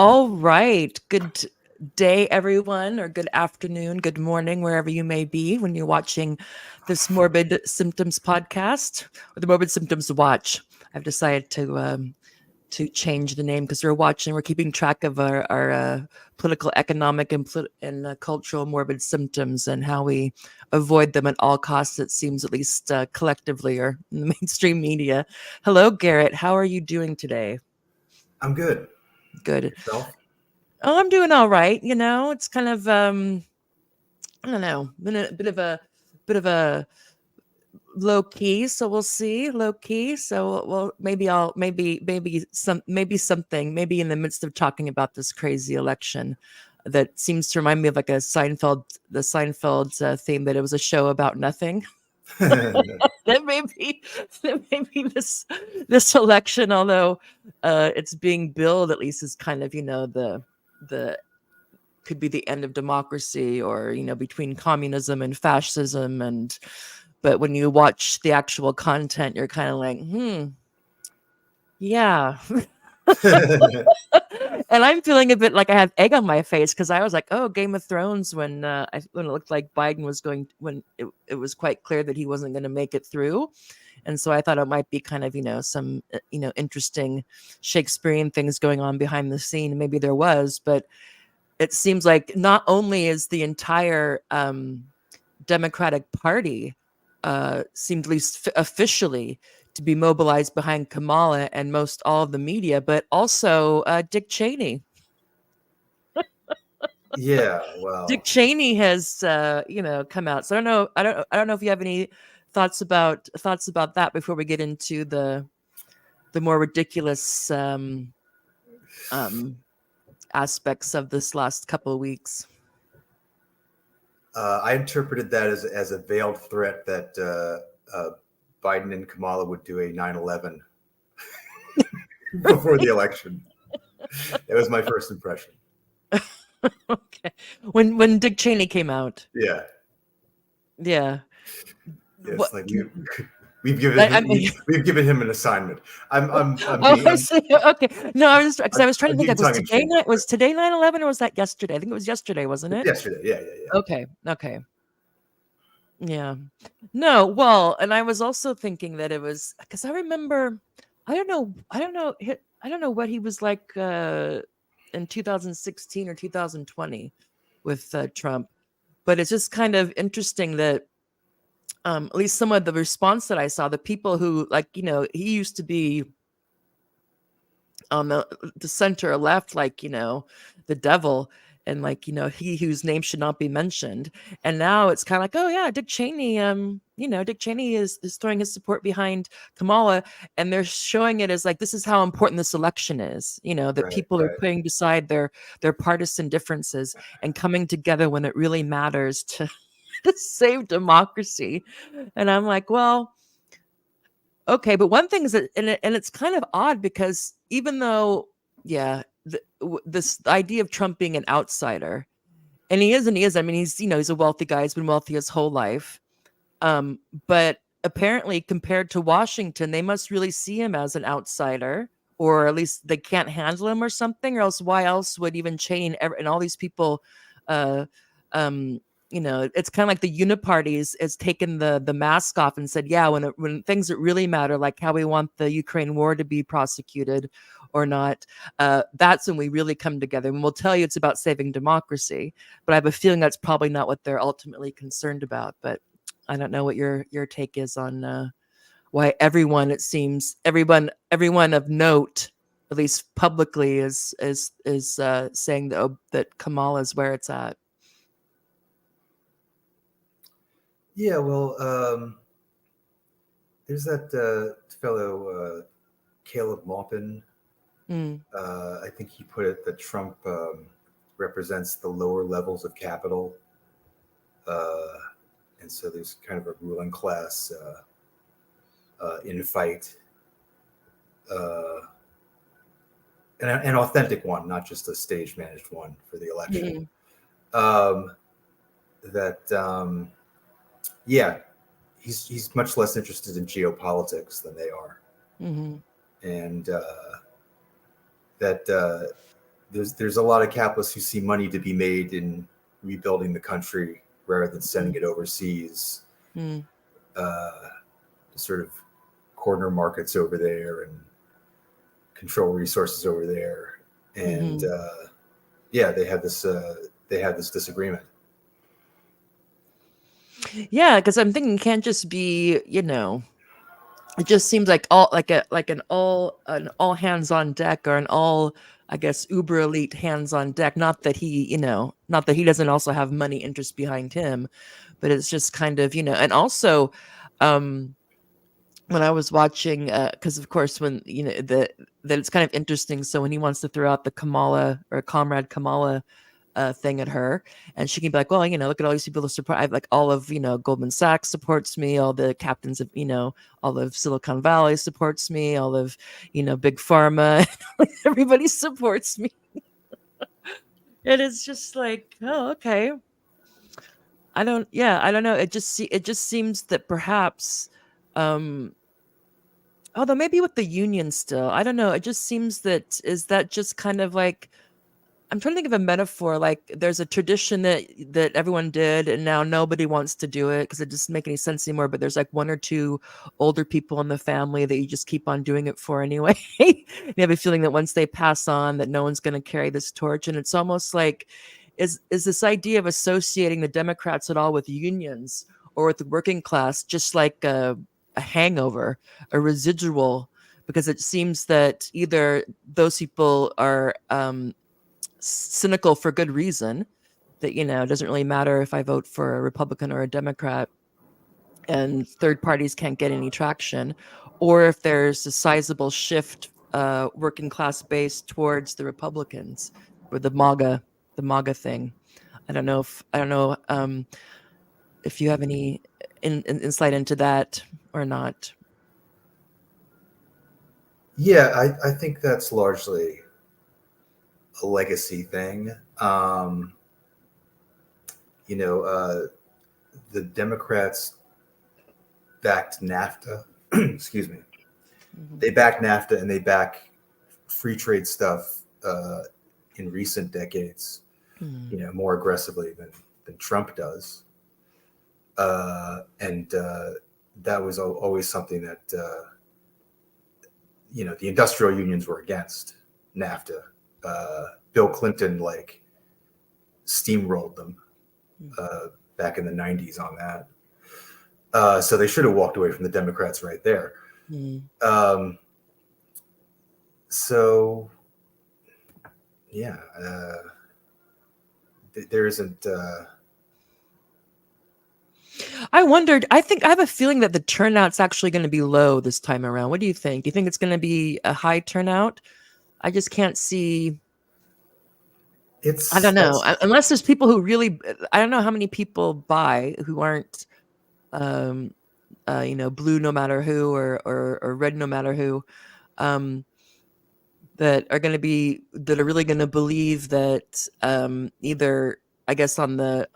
All right. Good day, everyone, or good afternoon, good morning, wherever you may be when you're watching this Morbid Symptoms podcast or the Morbid Symptoms Watch. I've decided to change the name because we're keeping track of our political, economic, and cultural morbid symptoms and how we avoid them at all costs, it seems, at least collectively or in the mainstream media. Hello, Garrett. How are you doing today? I'm good. Good. Yourself? Oh, I'm doing all right. It's kind of I don't know, been a bit of a low key, so we'll see. Low key. So well maybe in the midst of talking about this crazy election that seems to remind me of like the Seinfeld theme that it was a show about nothing. that may be that may be this election, although it's being billed at least as kind of, the could be the end of democracy or between communism and fascism. And but when you watch the actual content, you're kind of like, yeah. And I'm feeling a bit like I have egg on my face because I was like, oh, Game of Thrones, when it looked like Biden was going, when it was quite clear that he wasn't going to make it through. And so I thought it might be kind of, some interesting Shakespearean things going on behind the scene. Maybe there was, but it seems like not only is the entire Democratic Party seemed, at least officially, to be mobilized behind Kamala and most all of the media, but also Dick Cheney. Yeah, well, Dick Cheney has come out. So I don't know if you have any thoughts about that before we get into the more ridiculous um, aspects of this last couple of weeks. I interpreted that as a veiled threat that Biden and Kamala would do a 9/11 before the election. That was my first impression. Okay. When Dick Cheney came out. Yeah, Yeah. What it's like we've given I, him I mean we've given him an assignment. I'm oh, being I see. Okay. No, I was just because I was trying to I'm think being like tongue in cheek. was today 9/11 or was that yesterday? I think it was yesterday, wasn't it? Yesterday, yeah. Okay. Okay. Yeah. No, well, and I was also thinking that it was because I remember I don't know what he was like in 2016 or 2020 with Trump, but it's just kind of interesting that at least some of the response that I saw, the people who like, he used to be on the center left, like, the devil, and like, he whose name should not be mentioned. And now it's kind of like, oh yeah, Dick Cheney, Dick Cheney is throwing his support behind Kamala, and they're showing it as like this is how important this election is, that Right, people are right. putting beside their partisan differences and coming together when it really matters to to save democracy. And I'm like, well, okay, but one thing is that, and it's kind of odd because even though, yeah, this idea of Trump being an outsider, and he is, and he is. I mean, he's a wealthy guy. He's been wealthy his whole life. But apparently, compared to Washington, they must really see him as an outsider, or at least they can't handle him or something. Or else, why else would even Cheney and all these people, uh, um, it's kind of like the uniparties has taken the mask off and said, yeah, when things that really matter, like how we want the Ukraine war to be prosecuted or not, that's when we really come together. And we'll tell you it's about saving democracy, but I have a feeling that's probably not what they're ultimately concerned about. But I don't know what your take is on why everyone of note, at least publicly, is saying that Kamala is where it's at. Yeah, well, there's that fellow Caleb Maupin. Mm, I think he put it that Trump represents the lower levels of capital, uh, and so there's kind of a ruling class in fight, uh, and an authentic one, not just a stage managed one for the election. mm, Um, that yeah, he's much less interested in geopolitics than they are, mm-hmm, and that there's a lot of capitalists who see money to be made in rebuilding the country rather than sending it overseas, Mm. to sort of corner markets over there and control resources over there. And Mm-hmm. yeah, they had this disagreement. Yeah, because I'm thinking it can't just be, it just seems like all like an all hands on deck, or an all, I guess, uber elite hands on deck. Not that he, not that he doesn't also have money interest behind him, but it's just kind of, and also, um when I was watching, because of course, when that it's kind of interesting. So when he wants to throw out the Kamala, or Comrade Kamala, thing at her, and she can be like, well, look at all these people that support. I have, like, all of, Goldman Sachs supports me, all the captains of, all of Silicon Valley supports me, all of, big pharma, everybody supports me. And it's just like, oh, okay. I don't know. It just seems that perhaps, um, although maybe with the union still, I don't know. It just seems that, is that just kind of like, I'm trying to think of a metaphor. Like, there's a tradition that everyone did, and now nobody wants to do it because it doesn't make any sense anymore. But there's like one or two older people in the family that you just keep on doing it for anyway. You have a feeling that once they pass on, that no one's going to carry this torch, and it's almost like, is this idea of associating the Democrats at all with unions or with the working class just like a hangover, a residual? Because it seems that either those people are cynical for good reason, that it doesn't really matter if I vote for a Republican or a Democrat, and third parties can't get any traction, or if there's a sizable shift, working class base towards the Republicans, or the MAGA thing. I don't know if you have any insight into that or not. Yeah, I think that's largely a legacy thing. You know, the Democrats backed NAFTA. Excuse me. Hmm. They back NAFTA and they back free trade stuff in recent decades, Hmm. more aggressively than Trump does. And that was always something that, the industrial unions were against NAFTA. Bill Clinton, like, steamrolled them uh, back in the 90s on that. So they should have walked away from the Democrats right there. Hmm. Um, so, yeah, there isn't. I wondered. I think I have a feeling that the turnout's actually going to be low this time around. What do you think? Do you think it's going to be a high turnout? I just can't see. I don't know. It's Unless there's people who really. I don't know how many people buy who aren't, um, blue no matter who, or red no matter who, um, that are really going to believe that, either, I guess, on the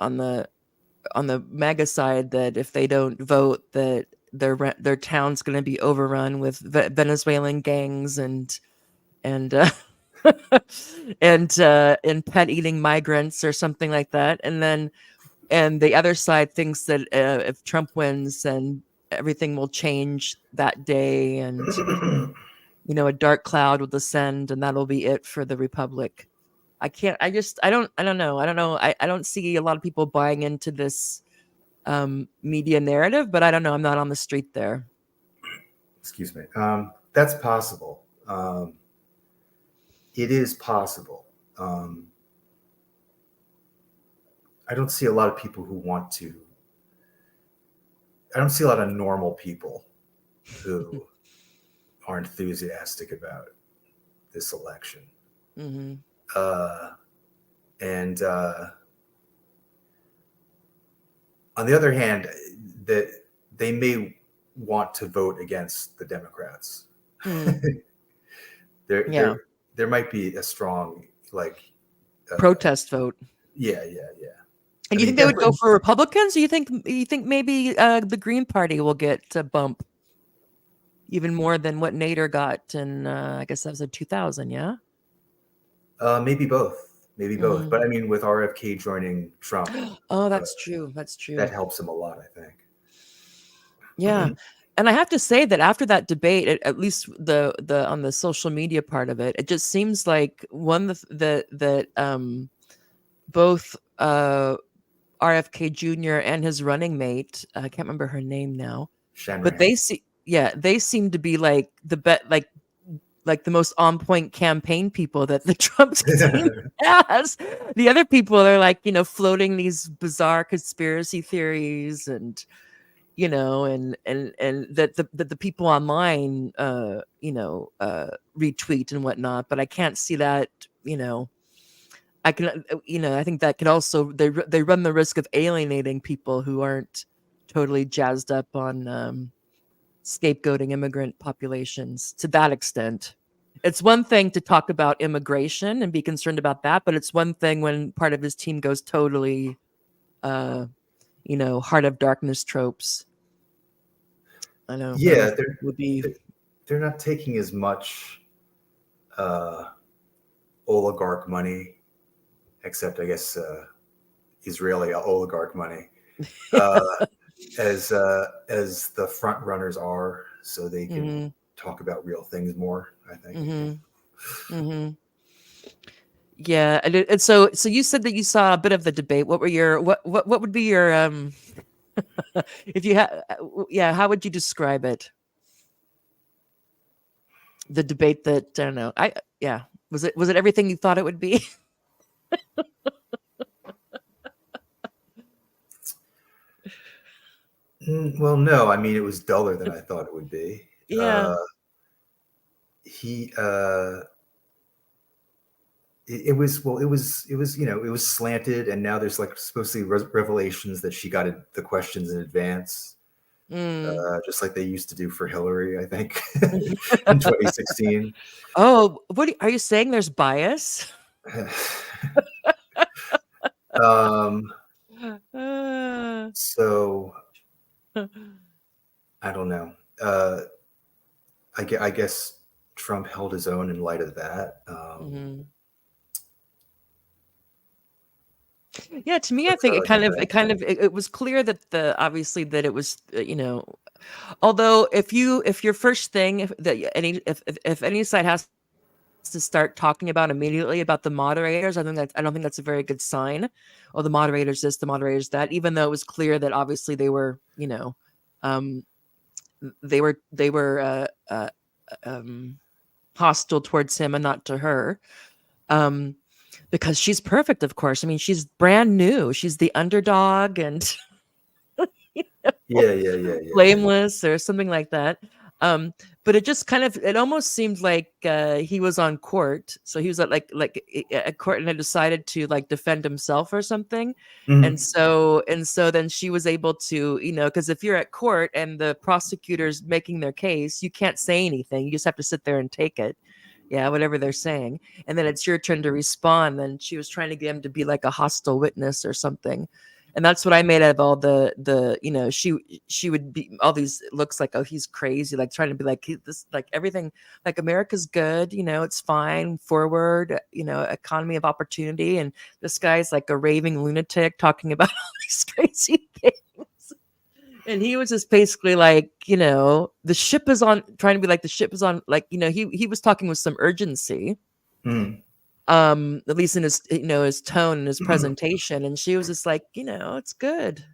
MAGA side, that if they don't vote, that their town's going to be overrun with Venezuelan gangs, and and pet eating migrants or something like that. And the other side thinks that, if Trump wins, and everything will change that day, and a dark cloud will descend, and that'll be it for the republic. I can't. I don't know. I don't see a lot of people buying into this, media narrative, but I don't know. I'm not on the street there. excuse me. That's possible. It is possible. I don't see a lot of people who want to. I don't see a lot of normal people who are enthusiastic about this election. Hmm. Uh, and on the other hand, that they may want to vote against the Democrats. Mm. there, Yeah. there might be a strong, like, Protest vote. yeah. And I you mean, think they would go definitely, for Republicans? Or you think maybe, the Green Party will get a bump even more than what Nader got in, I guess that was in 2000, yeah? Maybe both. Maybe both. But Mhm. I mean, with RFK joining Trump, Oh, uh, that's true. That's that true. helps him a lot, I Yeah. think. And I have to say that after that debate, at least the on the social media part of it, it just seems like one that both RFK Jr. and his running mate, I can't remember her name now, but Shanrahan. they seem to be like the bet like the most on point campaign people that the Trump team has. The other people are like, floating these bizarre conspiracy theories and and that the people online retweet and whatnot, but I can't see that, I can I think that could also they run the risk of alienating people who aren't totally jazzed up on scapegoating immigrant populations to that extent. It's one thing to talk about immigration and be concerned about that, but it's one thing when part of his team goes totally uh heart of darkness tropes. I don't know Yeah, if that would be. they're they're not taking as much uh, oligarch money, except I guess Israeli oligarch money, uh, as the front runners are, so they can Mhm. talk about real things more. I think. Mhm. Mhm. Yeah, and so you said that you saw a bit of the debate. What were your what would be your if you had yeah, how would you describe it? The debate that I don't know. Yeah. Was it everything you thought it would be? Well, no, I mean it was duller than I thought it would be. Yeah. He it was well it was it was slanted, and now there's like supposed to be revelations that she got the questions in advance, Mm. just like they used to do for Hillary, I think, in 2016. Oh, are you saying there's bias? um, Uh, so I don't know. Uh, I guess Trump held his own in light of that. mhm. Yeah, to me, I That's think all I can say. it was clear that obviously that it was, although if your first thing if any side has to start talking about immediately about the moderators, I don't think that's a very good sign. Or the moderators this, the moderators that, even though it was clear that obviously they were, um, they were um, hostile towards him and not to her. Um, because she's perfect, of course. I mean, she's brand new. She's the underdog and Yeah, yeah, yeah, yeah. blameless or something like that. Um, but it just kind of it almost seemed like he was on court. So he was at at court and had decided to like defend himself or something. And Mhm. so then she was able to, because if you're at court and the prosecutor's making their case, you can't say anything. You just have to sit there and take it. Yeah, whatever they're saying. And then it's your turn to respond. Then she was trying to get him to be like a hostile witness or something. And that's what I made out of all she would be all these looks like, oh, he's crazy, like trying to be like this, like everything, like America's good, it's fine, forward, economy of opportunity. And this guy's like a raving lunatic talking about all these crazy things. And he was just basically like, the ship is on, trying to be like the ship is on, like, he was talking with some urgency, Mhm. at least in his his tone and his presentation. And she was just like, it's good,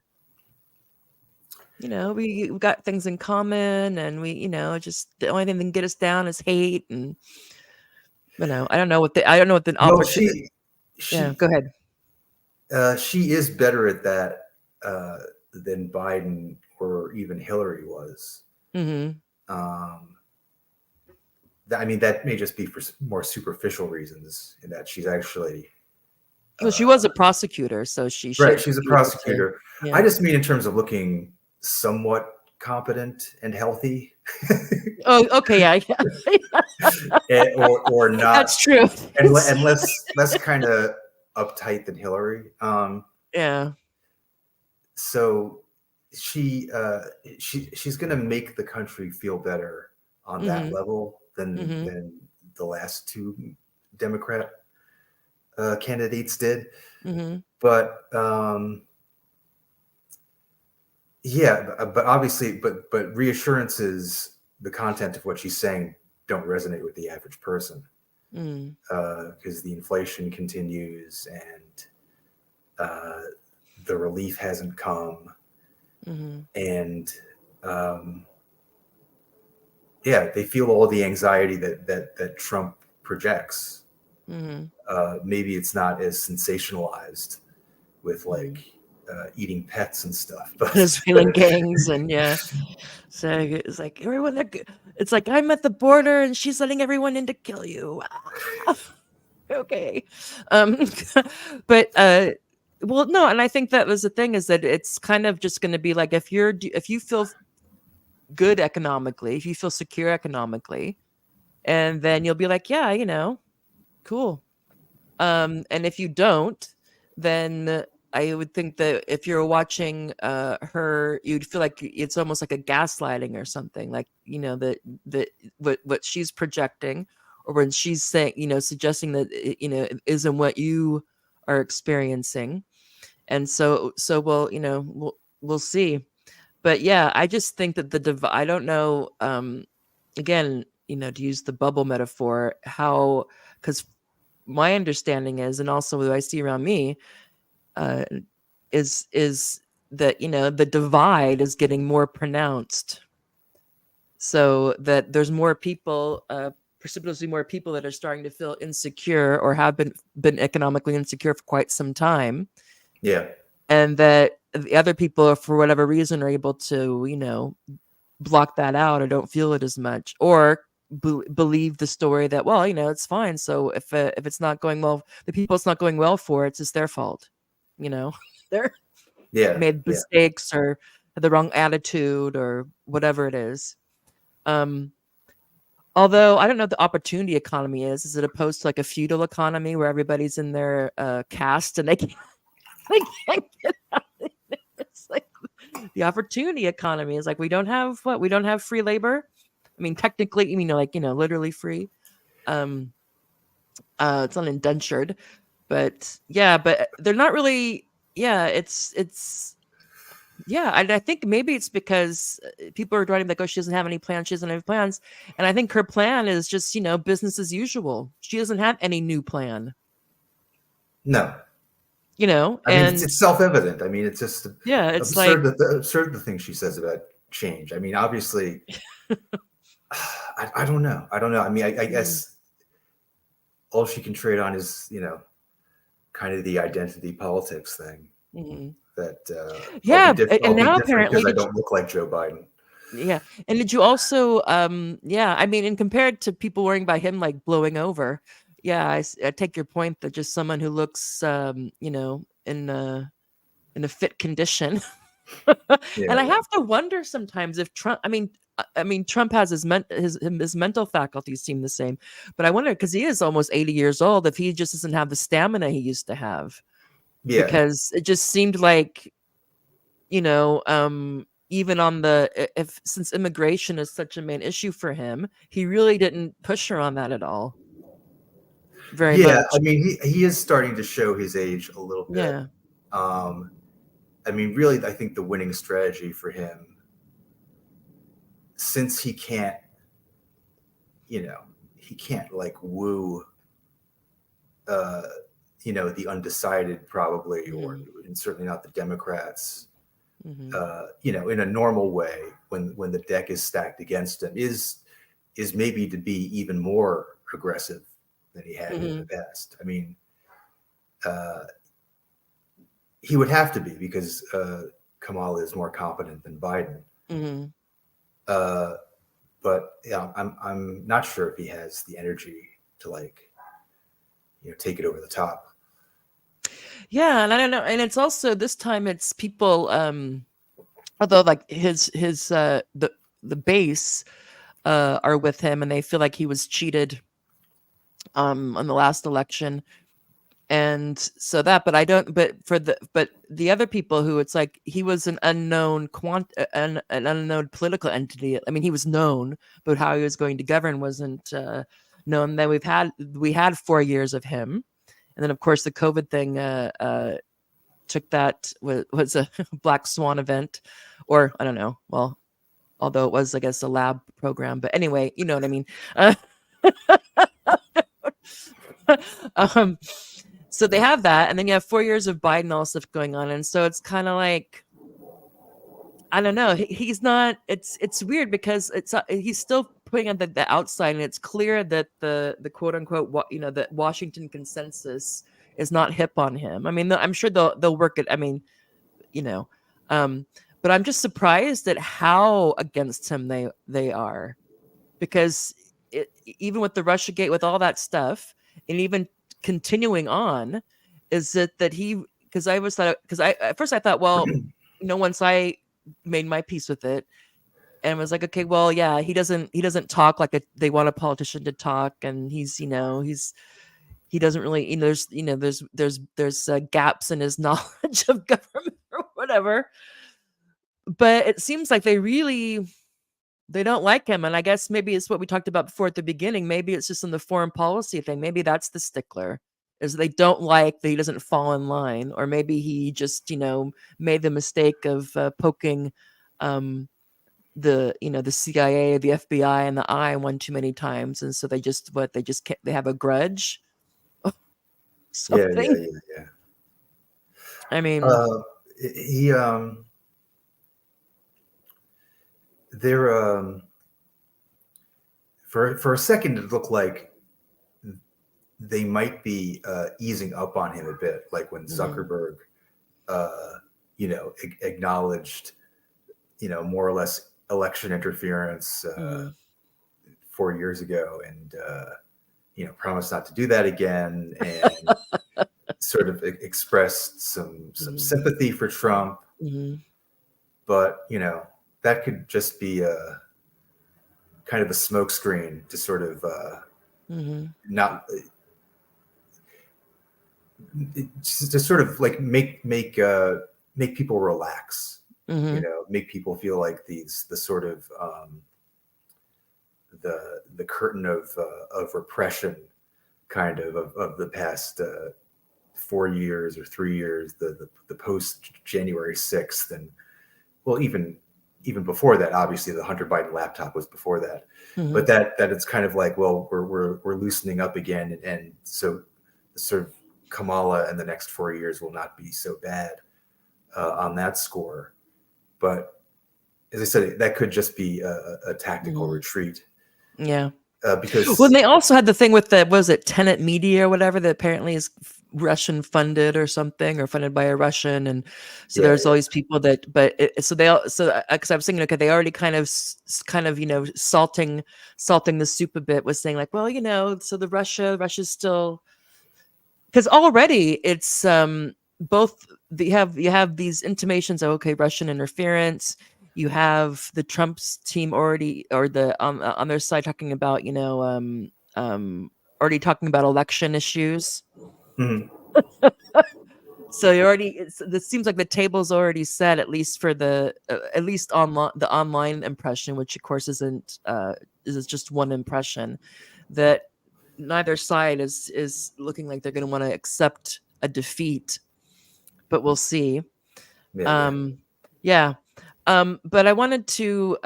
we got things in common, and we just the only thing that can get us down is hate. And I don't know what the Well, opportunity. Yeah, go ahead. she is better at that than Biden or even Hillary was. Hmm. Um, I mean, that may just be for more superficial reasons, in that she's actually Well, she uh, was a prosecutor, so she right. should She's a be able to. prosecutor. I Yeah. just mean in terms of looking somewhat competent and healthy, Oh, okay. Yeah, yeah. or That's not, true. and less kind of uptight than Hillary. Yeah. So she she's going to make the country feel better on that Hmm. level Hmm. than the last two Democrat. candidates did. Mm-hmm. But yeah, but obviously, but reassurances, the content of what she's saying, don't resonate with the average person, Mm. because the inflation continues and the relief hasn't come, Mm-hmm. and yeah, they feel all the anxiety that Trump projects. Mm-hmm. Maybe it's not as sensationalized with Mm-hmm. like eating pets and stuff, but Venezuelan gangs and yeah. So it's like everyone. It's like I'm at the border and she's letting everyone in to kill you. Okay, um, but well, no, and I think that was the thing is that it's kind of just going to be like if you feel good economically, if you feel secure economically, and then you'll be like, yeah, cool. And if you don't, then I would think that if you're watching her, you'd feel like it's almost like a gaslighting or something. Like that what she's projecting, or when she's saying, suggesting that it isn't what you are experiencing. And so we'll see. But yeah, I just think that I don't know. Again, to use the bubble metaphor, how because my understanding is, and also what I see around me, uh, is that the divide is getting more pronounced, so that there's more people, precipitously more people that are starting to feel insecure or have been economically insecure for quite some time, yeah, and that the other people, for whatever reason, are able to block that out or don't feel it as much, or believe the story that, well, it's fine. So if it's not going well, the people it's not going well for, it's just their fault. They're yeah, made yeah, mistakes or had the wrong attitude or whatever it is. Um, Although I don't know what the opportunity economy is. Is it opposed to like a feudal economy where everybody's in their caste and they can't get out? It's like the opportunity economy is like we don't have free labor. I mean, technically, literally free. Um, it's unindentured, but yeah, but they're not really. Yeah, it's yeah. I think maybe it's because people are writing like, oh, she doesn't have any plans. She doesn't have plans, and I think her plan is just business as usual. She doesn't have any new plan. no. I mean, And it's self-evident. I mean, it's just yeah, it's absurd like that absurd the things she says about change. I mean, obviously, I don't know. I don't know. I mean, I mm, guess all she can trade on is kind of the identity politics thing. mhm. That Yeah, I'll and be now different apparently because I did don't look like Joe Biden. Yeah. And did you also yeah, I mean, and compared to people worrying about him like blowing over, yeah, I take your point that just someone who looks in a fit condition. Yeah, And I yeah, have to wonder sometimes if Trump, I mean Trump has his mental faculties seem the same, but I wonder because he is almost 80 years old if he just doesn't have the stamina he used to have, yeah, because it just seemed like even on if since immigration is such a main issue for him, he really didn't push her on that at all, very yeah. I much. mean, he is starting to show his age a little bit. Yeah. Um, I mean, really, I think the winning strategy for him, since you know, he can't like woo, uh, the undecided probably, or Hmm. and certainly not the Democrats, Hmm. in a normal way when the deck is stacked against him is maybe to be even more aggressive than he had been in Hmm. the past. I mean, uh, he would have to be because Kamala is more competent than Biden. Hmm. Uh, but yeah, I'm not sure if he has the energy to like take it over the top. Yeah, and I don't know, and it's also this time it's people, although like his the base are with him and they feel like he was cheated on the last election. And so that, but I don't, but the other people who it's like he was an unknown an unknown political entity. I mean, he was known, but how he was going to govern wasn't known. Then we had 4 years of him, And then of course the COVID thing took that was a black swan event, or I don't know. Well, although it was, I guess, a lab program, but anyway, you know what I mean. Um, so they have that, and then you have 4 years of Biden, all stuff going on, and so it's kind of like, I don't know. He's not. It's weird because he's still putting on the outside, and it's clear that the quote unquote the Washington consensus is not hip on him. I mean, I'm sure they'll work it. I mean, you know, um, but I'm just surprised at how against him they are, because even with the Russiagate, with all that stuff, and even continuing on, is that he, because I was thought, because I at first I thought, well, once I made my peace with it and was like, okay, well, yeah, he doesn't talk like they want a politician to talk, and he doesn't really, there's gaps in his knowledge of government or whatever. But it seems like they don't like him, and I guess maybe it's what we talked about before at the beginning. Maybe it's just in the foreign policy thing. Maybe that's the stickler, is they don't like that he doesn't fall in line, or maybe he just made the mistake of poking the CIA, the FBI, and the eye one too many times, and so they just can't, they have a grudge, something. Yeah. I mean, He there for a second it looked like they might be easing up on him a bit, like when Zuckerberg acknowledged more or less election interference 4 years ago, and promised not to do that again, and sort of expressed some sympathy for Trump. But that could just be a kind of a smokescreen to sort of not just to sort of like make people relax, make people feel like the sort of the curtain of repression kind of the past 4 years or 3 years, the post January 6th, and well, even before that, obviously the Hunter Biden laptop was before that, but that it's kind of like, well, we're loosening up again, and so the sort of Kamala and the next 4 years will not be so bad on that score. But as I said, that could just be a tactical retreat. Yeah. Because they also had the thing with Tenet Media or whatever, that apparently is Russian funded or something, or funded by a Russian, and so there's all these people that, because I was thinking, okay, they already kind of salting the soup a bit, was saying like, well, so Russia's still, because already it's both you have these intimations of, okay, Russian interference. You have the Trump's team already, or the on their side, talking about already talking about election issues. So this seems like the table's already set, at least for the online impression, which of course isn't is just one impression, that neither side is looking like they're going to want to accept a defeat, but we'll see. But I wanted to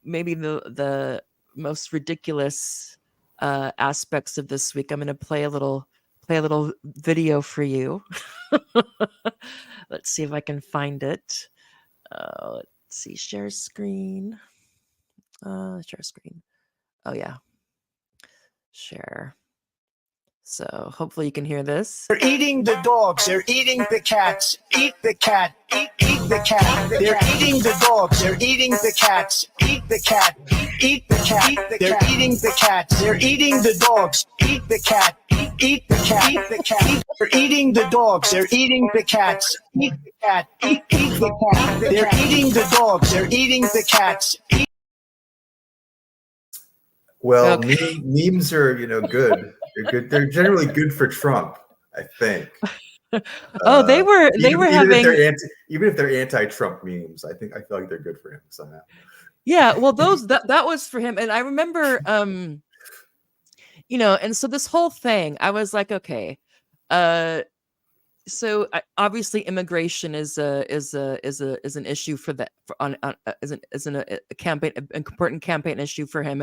maybe the most ridiculous aspects of this week, I'm going to play a little video for you. Let's see if I can find it. Let's see, share screen. Share screen. Oh yeah, share. So hopefully you can hear this. They're eating the dogs. They're eating the cats. Eat the cat. Eat the cat. They're eating the dogs. They're eating the cats. Eat the cat. Eat the cat. They're eating the cats. They're eating the dogs. Eat the cat. Eat the cat. Eat the cat. They're eating the dogs. They're eating the cats. Eat the cat. Eat the cat. They're eating the dogs. They're eating the cats. Well, memes are good. They're good. They're generally good for Trump, I think. They were having, even if they're anti-Trump memes, I feel like they're good for him somehow. Yeah, well, that was for him, and I remember and so this whole thing, I was like, okay, uh, so obviously immigration is an issue for that for on a campaign, an important campaign issue for him,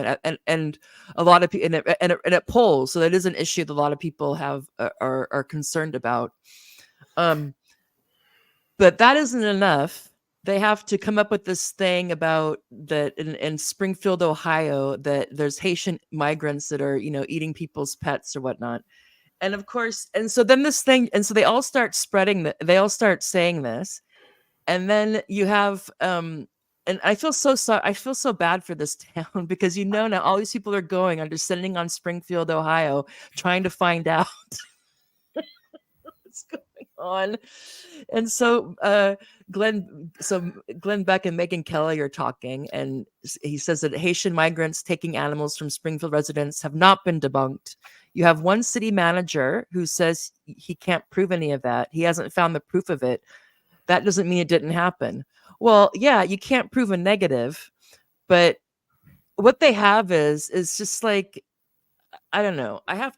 and a lot of people, and it polls, so that is an issue that a lot of people are concerned about. Um, but that isn't enough. They have to come up with this thing about that in Springfield, Ohio, that there's Haitian migrants that are, eating people's pets or whatnot. And of course, and so then this thing, and so they all start spreading that, they all start saying this. And then you have, and I feel so bad for this town because now all these people are descending on Springfield, Ohio, trying to find out what's going on. And so Glenn Beck and Megan Kelly are talking, and he says that Haitian migrants taking animals from Springfield residents have not been debunked. You have one city manager who says he can't prove any of that. He hasn't found the proof of it. That doesn't mean it didn't happen. Well, yeah, you can't prove a negative, but what they have is just like, I don't know. I have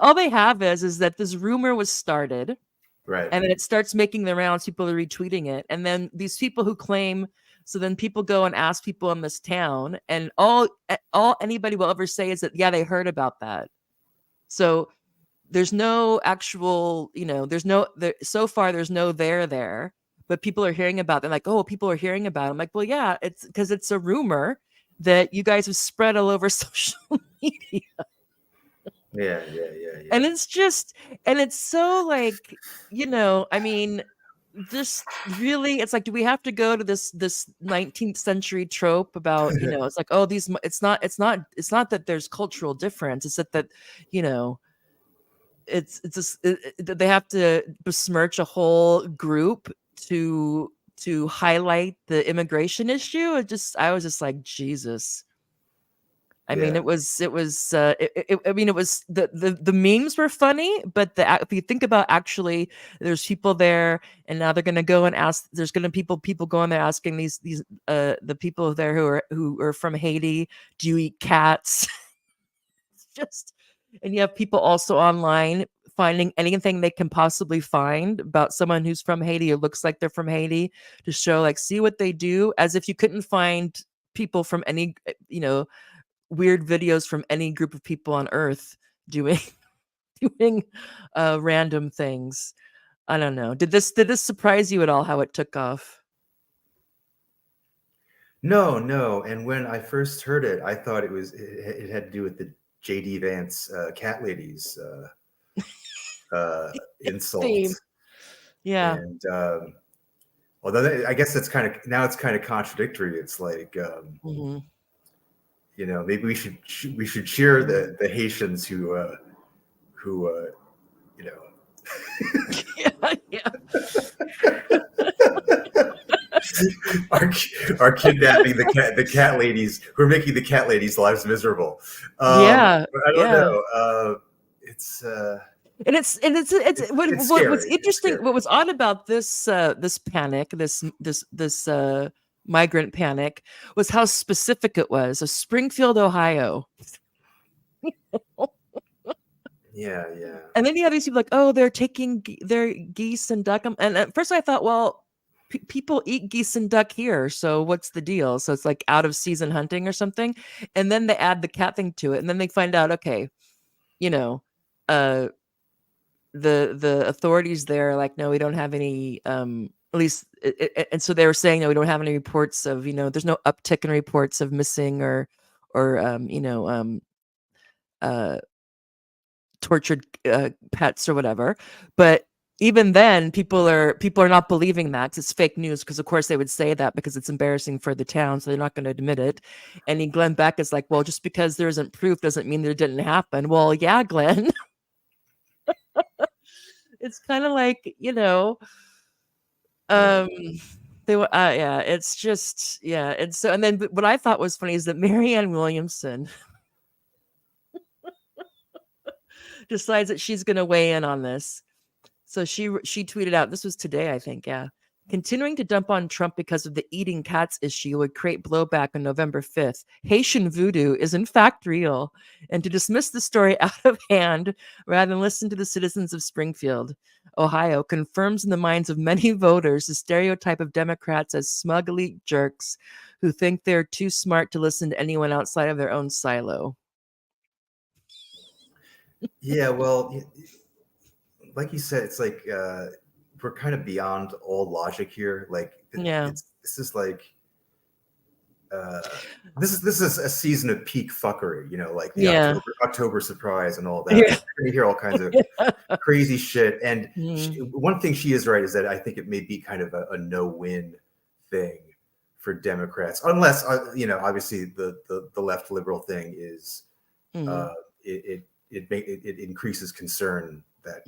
all they have is that this rumor was started, Right. and then it starts making the rounds. People are retweeting it, and then these people who claim. So then people go and ask people in this town, and all anybody will ever say is that, yeah, they heard about that. So there's no actual, so far there's no there, but people are hearing about. They're like, oh, people are hearing about it. I'm like, well, yeah, it's because it's a rumor that you guys have spread all over social media. Yeah. And it's just, and it's so like, I mean, just really, it's like, do we have to go to this 19th century trope about, it's like, oh, it's not that there's cultural difference. It's that it's just they have to besmirch a whole group to highlight the immigration issue. I was just like, Jesus. I mean, Yeah. it was I mean, it was the memes were funny, but if you think about, actually, there's people there, and now they're going to go and ask. There's going to people going there asking these the people there who are from Haiti, do you eat cats? It's just, and you have people also online finding anything they can possibly find about someone who's from Haiti or looks like they're from Haiti, to show, like, see what they do, as if you couldn't find people from any weird videos from any group of people on earth doing doing random things. I don't know. Did this surprise you at all, how it took off? No. And when I first heard it, I thought it had to do with the JD Vance cat ladies insult. Theme. Yeah. And although I guess that's it's kind of contradictory. It's like, Mhm. Maybe we should cheer the Haitians who Yeah. are kidnapping the cat ladies, who are making the cat ladies' lives miserable. Yeah. But I don't know. It's And it's it's what's scary. interesting, It's what was odd about this panic, this migrant panic, was how specific it was. Of Springfield, Ohio. Yeah. And then you have these people like, oh, they're taking their geese and duck. And at first I thought, well, people eat geese and duck here, so what's the deal? So it's like out of season hunting or something. And then they add the cat thing to it, and then they find out, okay, uh, the authorities there are like, no, we don't have any. At least, and so they were saying, no, we don't have any reports of, there's no uptick in reports of missing or tortured pets or whatever. But even then, people are not believing that, because it's fake news, because of course they would say that because it's embarrassing for the town, so they're not going to admit it. And Glenn Beck is like, well, just because there isn't proof doesn't mean that it didn't happen. Well, yeah, Glenn. It's kind of like, they were yeah, it's just, yeah. And so, and then what I thought was funny is that Marianne Williamson decides that she's going to weigh in on this. So she tweeted out, this was today, I think, yeah, Continuing to dump on Trump because of the eating cats issue would create blowback on November 5th. Haitian voodoo is in fact real, and to dismiss the story out of hand rather than listen to the citizens of Springfield, Ohio, confirms in the minds of many voters the stereotype of Democrats as smug elite jerks who think they're too smart to listen to anyone outside of their own silo. Yeah, well, like you said, it's like we're kind of beyond all logic here. Like Yeah. this is like this is a season of peak fuckery, like the Yeah. October surprise and all that. Yeah. You're gonna hear all kinds of crazy shit. And one thing she is right is that I think it may be kind of a no-win thing for Democrats, unless obviously the left liberal thing is it increases concern that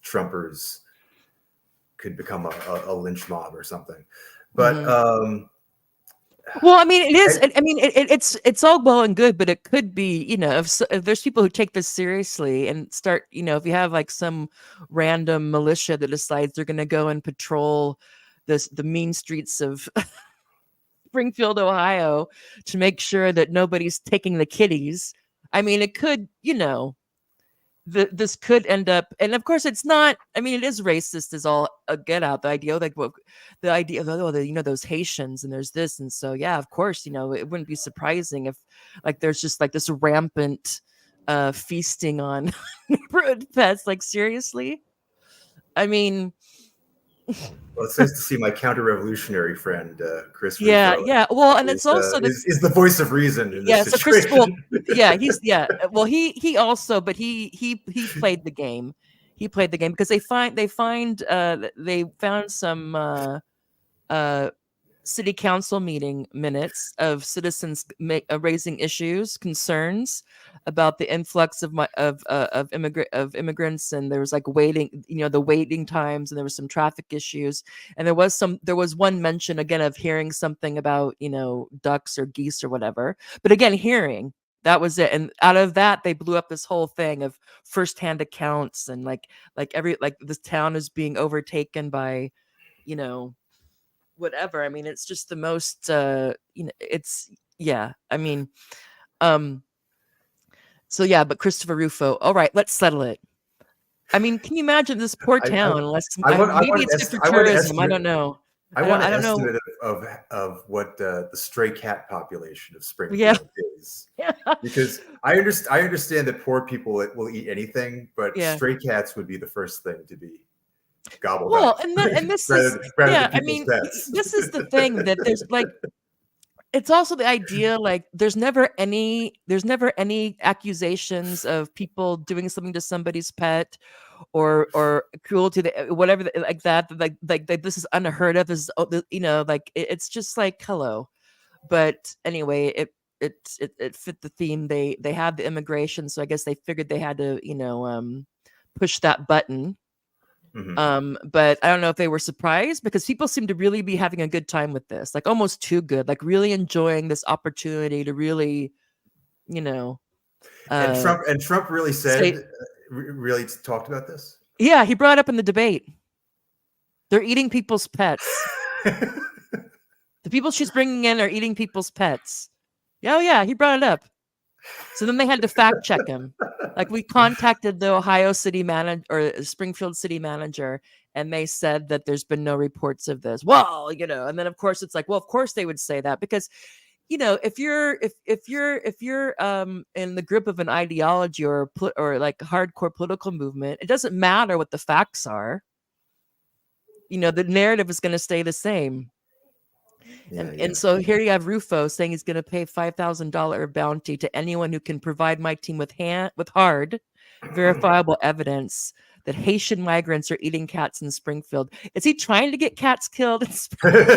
Trumpers could become a lynch mob or something. But well, I mean, it is. I mean, it's all well and good, but it could be, if there's people who take this seriously and start, if you have like some random militia that decides they're going to go and patrol the mean streets of Springfield, Ohio, to make sure that nobody's taking the kiddies. I mean, it could, this could end up, and of course it's not, I mean, it is racist as all get out, the idea like the idea of those Haitians and there's this, and so yeah, of course, it wouldn't be surprising if like there's just like this rampant feasting on neighborhood pets. Like, seriously, I mean, well, it's nice to see my counter-revolutionary friend Chris yeah Rufo, well, and it's also is the voice of reason in this situation. So Chris, well, he also, but he played the game. He played the game because they found some city council meeting minutes of citizens raising concerns about the influx of immigrants, and there was like waiting, the waiting times, and there was some traffic issues, and there was one mention again of hearing something about ducks or geese or whatever, but again, hearing, that was it. And out of that, they blew up this whole thing of firsthand accounts, and like this town is being overtaken by whatever. I mean, it's just the most it's, yeah, I mean, so yeah, but Christopher Rufo, all right, let's settle it. I mean, can you imagine this poor town? Maybe it's good for tourism. I don't know. I want an estimate of what the stray cat population of Springfield is. Because I understand that poor people will eat anything, but stray cats would be the first thing to be gobbled up. And this is, I mean, pets. This is the thing, that there's like, it's also the idea, like there's never any accusations of people doing something to somebody's pet or cruelty, whatever, like that, like this is unheard of. This is, like it's just like, hello. But anyway, it fit the theme. They had the immigration, so I guess they figured they had to push that button. But I don't know if they were surprised, because people seem to really be having a good time with this, like almost too good, like really enjoying this opportunity to really, and Trump really really talked about this. Yeah, he brought up in the debate. They're eating people's pets. The people she's bringing in are eating people's pets. Oh yeah, he brought it up. So then they had to fact check him. Like, we contacted the Ohio city manager or Springfield city manager, and they said that there's been no reports of this. Well, and then of course it's like, well, of course they would say that, because if you're in the grip of an ideology or like hardcore political movement, it doesn't matter what the facts are. The narrative is going to stay the same. And so here you have Rufo saying he's going to pay $5,000 bounty to anyone who can provide my team with hard, verifiable evidence that Haitian migrants are eating cats in Springfield. Is he trying to get cats killed in Springfield?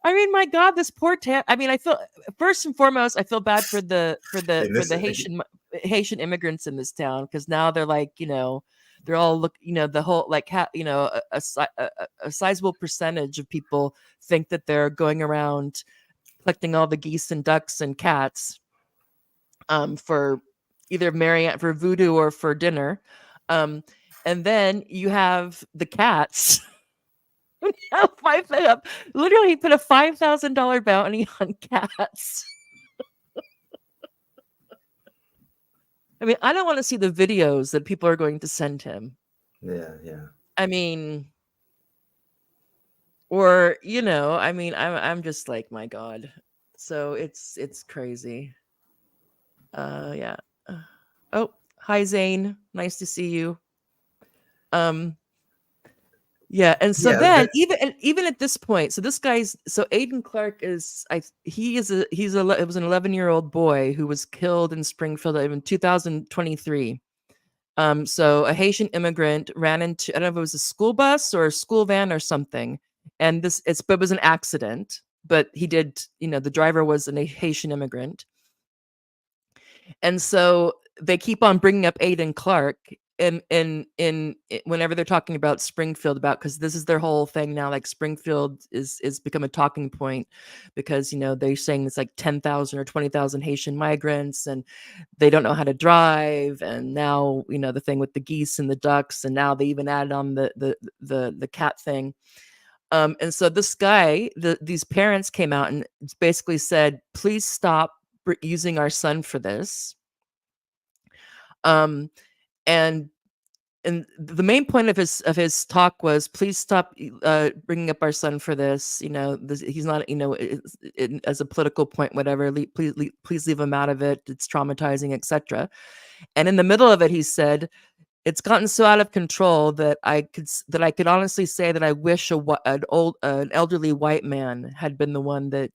I mean, my God, this poor I mean, I feel, first and foremost, I feel bad for the Haitian immigrants in this town, because now they're like, they're all the whole, like, a sizable percentage of people think that they're going around collecting all the geese and ducks and cats for either for voodoo or for dinner. And then you have the cats. Literally, he put a $5,000 bounty on cats. I mean, I don't want to see the videos that people are going to send him. Yeah, yeah. I mean, or I mean, I'm just like, my God. So it's crazy. Yeah. Oh, hi Zane. Nice to see you. Yeah, and so Yeah, then that, even at this point, so this guy's so Aiden Clark is it was an 11-year-old boy who was killed in Springfield in 2023. So a Haitian immigrant ran into, I don't know if it was a school bus or a school van or something, and but it was an accident. But he did, the driver was a Haitian immigrant, and so they keep on bringing up Aiden Clark whenever they're talking about Springfield, about, because this is their whole thing now. Like, Springfield is become a talking point because they're saying it's like 10,000 or 20,000 Haitian migrants, and they don't know how to drive. And now the thing with the geese and the ducks, and now they even added on the cat thing. And so this guy, these parents came out and basically said, please stop using our son for this. Um, and the main point of his talk was, please stop bringing up our son for this. He's not, as a political point, whatever. Please leave him out of it. It's traumatizing, etc. And in the middle of it, he said, it's gotten so out of control that I could honestly say that I wish an elderly white man had been the one that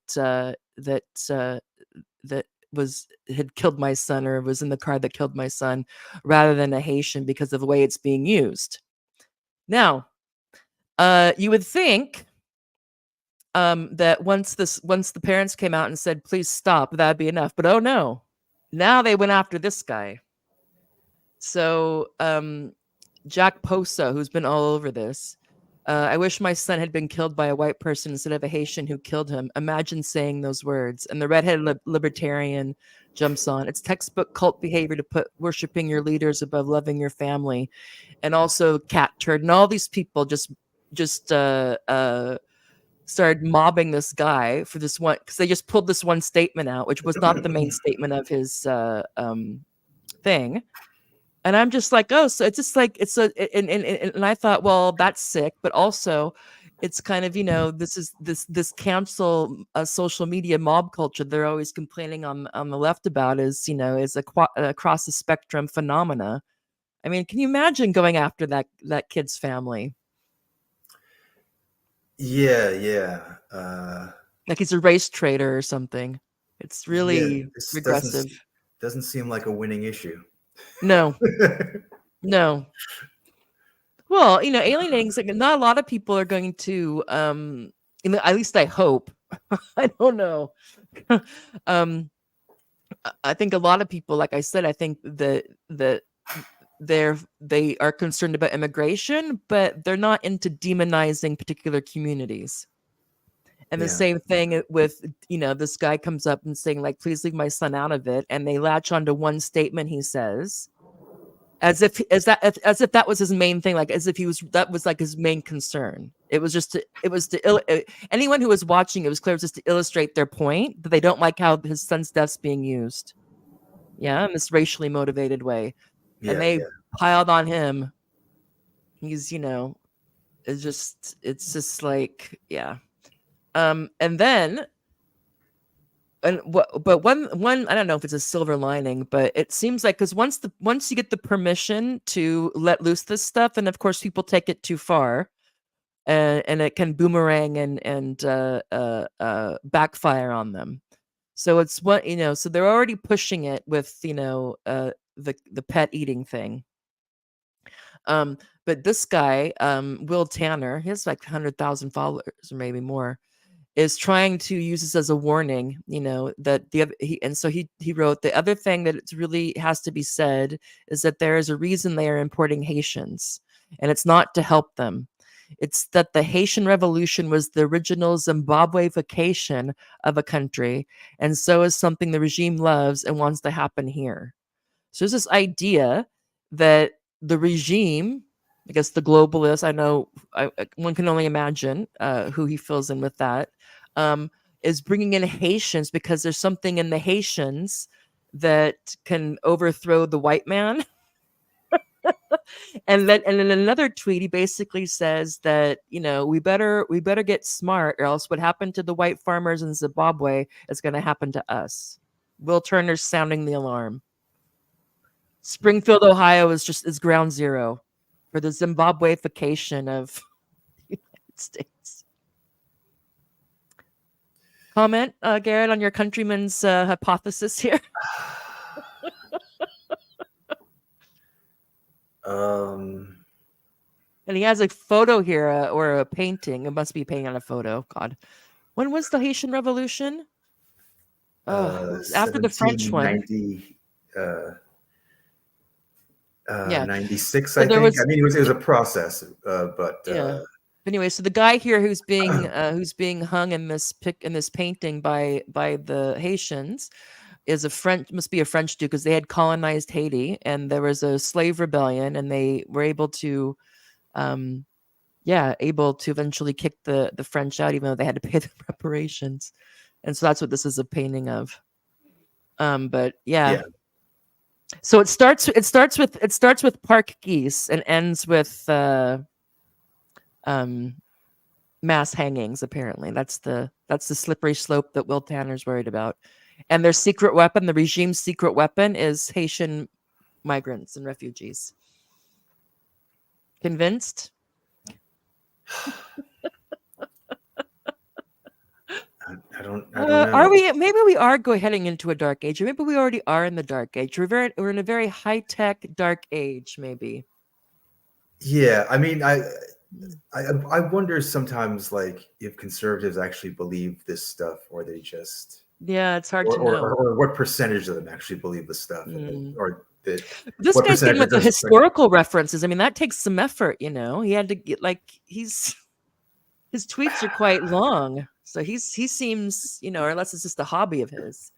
had killed my son, or was in the car that killed my son, rather than a Haitian, because of the way it's being used. Now, you would think that once the parents came out and said, please stop, that'd be enough. But oh no, now they went after this guy. So Jack Posa, who's been all over this, I wish my son had been killed by a white person instead of a Haitian who killed him. Imagine saying those words. And the redheaded libertarian jumps on. It's textbook cult behavior to put worshiping your leaders above loving your family. And also Cat Turd and all these people just started mobbing this guy for this one, because they just pulled this one statement out, which was not the main statement of his thing. And I'm just like, oh, so it's just like, and I thought, well, that's sick, but also it's kind of, this cancel social media mob culture they're always complaining on the left about is across the spectrum phenomena. I mean, can you imagine going after that kid's family? yeah. Like he's a race traitor or something. It's really This regressive. doesn't seem like a winning issue. No, no. Well, alienating, like, not a lot of people are going to, at least I hope. I don't know. I think a lot of people, like I said, I think that they are concerned about immigration, but they're not into demonizing particular communities. And the Yeah. same thing with, this guy comes up and saying, like, please leave my son out of it. And they latch onto one statement he says, as if that was his main thing, like as if that was like his main concern. It was anyone who was watching, it was clear, just to illustrate their point, that they don't like how his son's death's being used. Yeah, in this racially motivated way. And they piled on him. He's, it's just like, yeah. And then, but one I don't know if it's a silver lining, but it seems like, because once you get the permission to let loose this stuff, and of course people take it too far, and it can boomerang and backfire on them. So it's so they're already pushing it with the pet eating thing. But this guy, Will Tanner, he has like 100,000 followers or maybe more, is trying to use this as a warning, that he wrote, the other thing that it's really has to be said is that there is a reason they are importing Haitians, and it's not to help them. It's that the Haitian Revolution was the original Zimbabwe-fication of a country, and so is something the regime loves and wants to happen here. So there's this idea that the regime I guess the globalist. I know one can only imagine who he fills in with that. Um, is bringing in Haitians because there's something in the Haitians that can overthrow the white man. And in another tweet, he basically says that we better get smart, or else what happened to the white farmers in Zimbabwe is going to happen to us. Will Turner's sounding the alarm. Springfield, Ohio is ground zero for the Zimbabweification of the United States. Comment, Garrett, on your countryman's hypothesis here. And he has a photo here, or a painting. It must be a painting on a photo. God, when was the Haitian Revolution? Oh, it was after the French one. 1790, Yeah. 96, So I there think. was, I mean, it was a process, but yeah. Anyway, so the guy here who's being hung in this painting by the Haitians is must be a French dude, because they had colonized Haiti and there was a slave rebellion, and they were able to eventually kick the French out, even though they had to pay them reparations. And so that's what this is a painting of. But yeah. So it starts with park geese and ends with mass hangings. Apparently, that's the slippery slope that Will Tanner's worried about. And their secret weapon, the regime's secret weapon, is Haitian migrants and refugees. Convinced? I don't know. Are we? Maybe we are heading into a dark age, or maybe we already are in the dark age. We're in a very high tech dark age, maybe. Yeah, I mean, I wonder sometimes, like, if conservatives actually believe this stuff, or they just it's hard to know, or what percentage of them actually believe this stuff, or that this guy's getting with the historical references. I mean, that takes some effort. He had to get his tweets are quite long. So he seems, or unless it's just a hobby of his.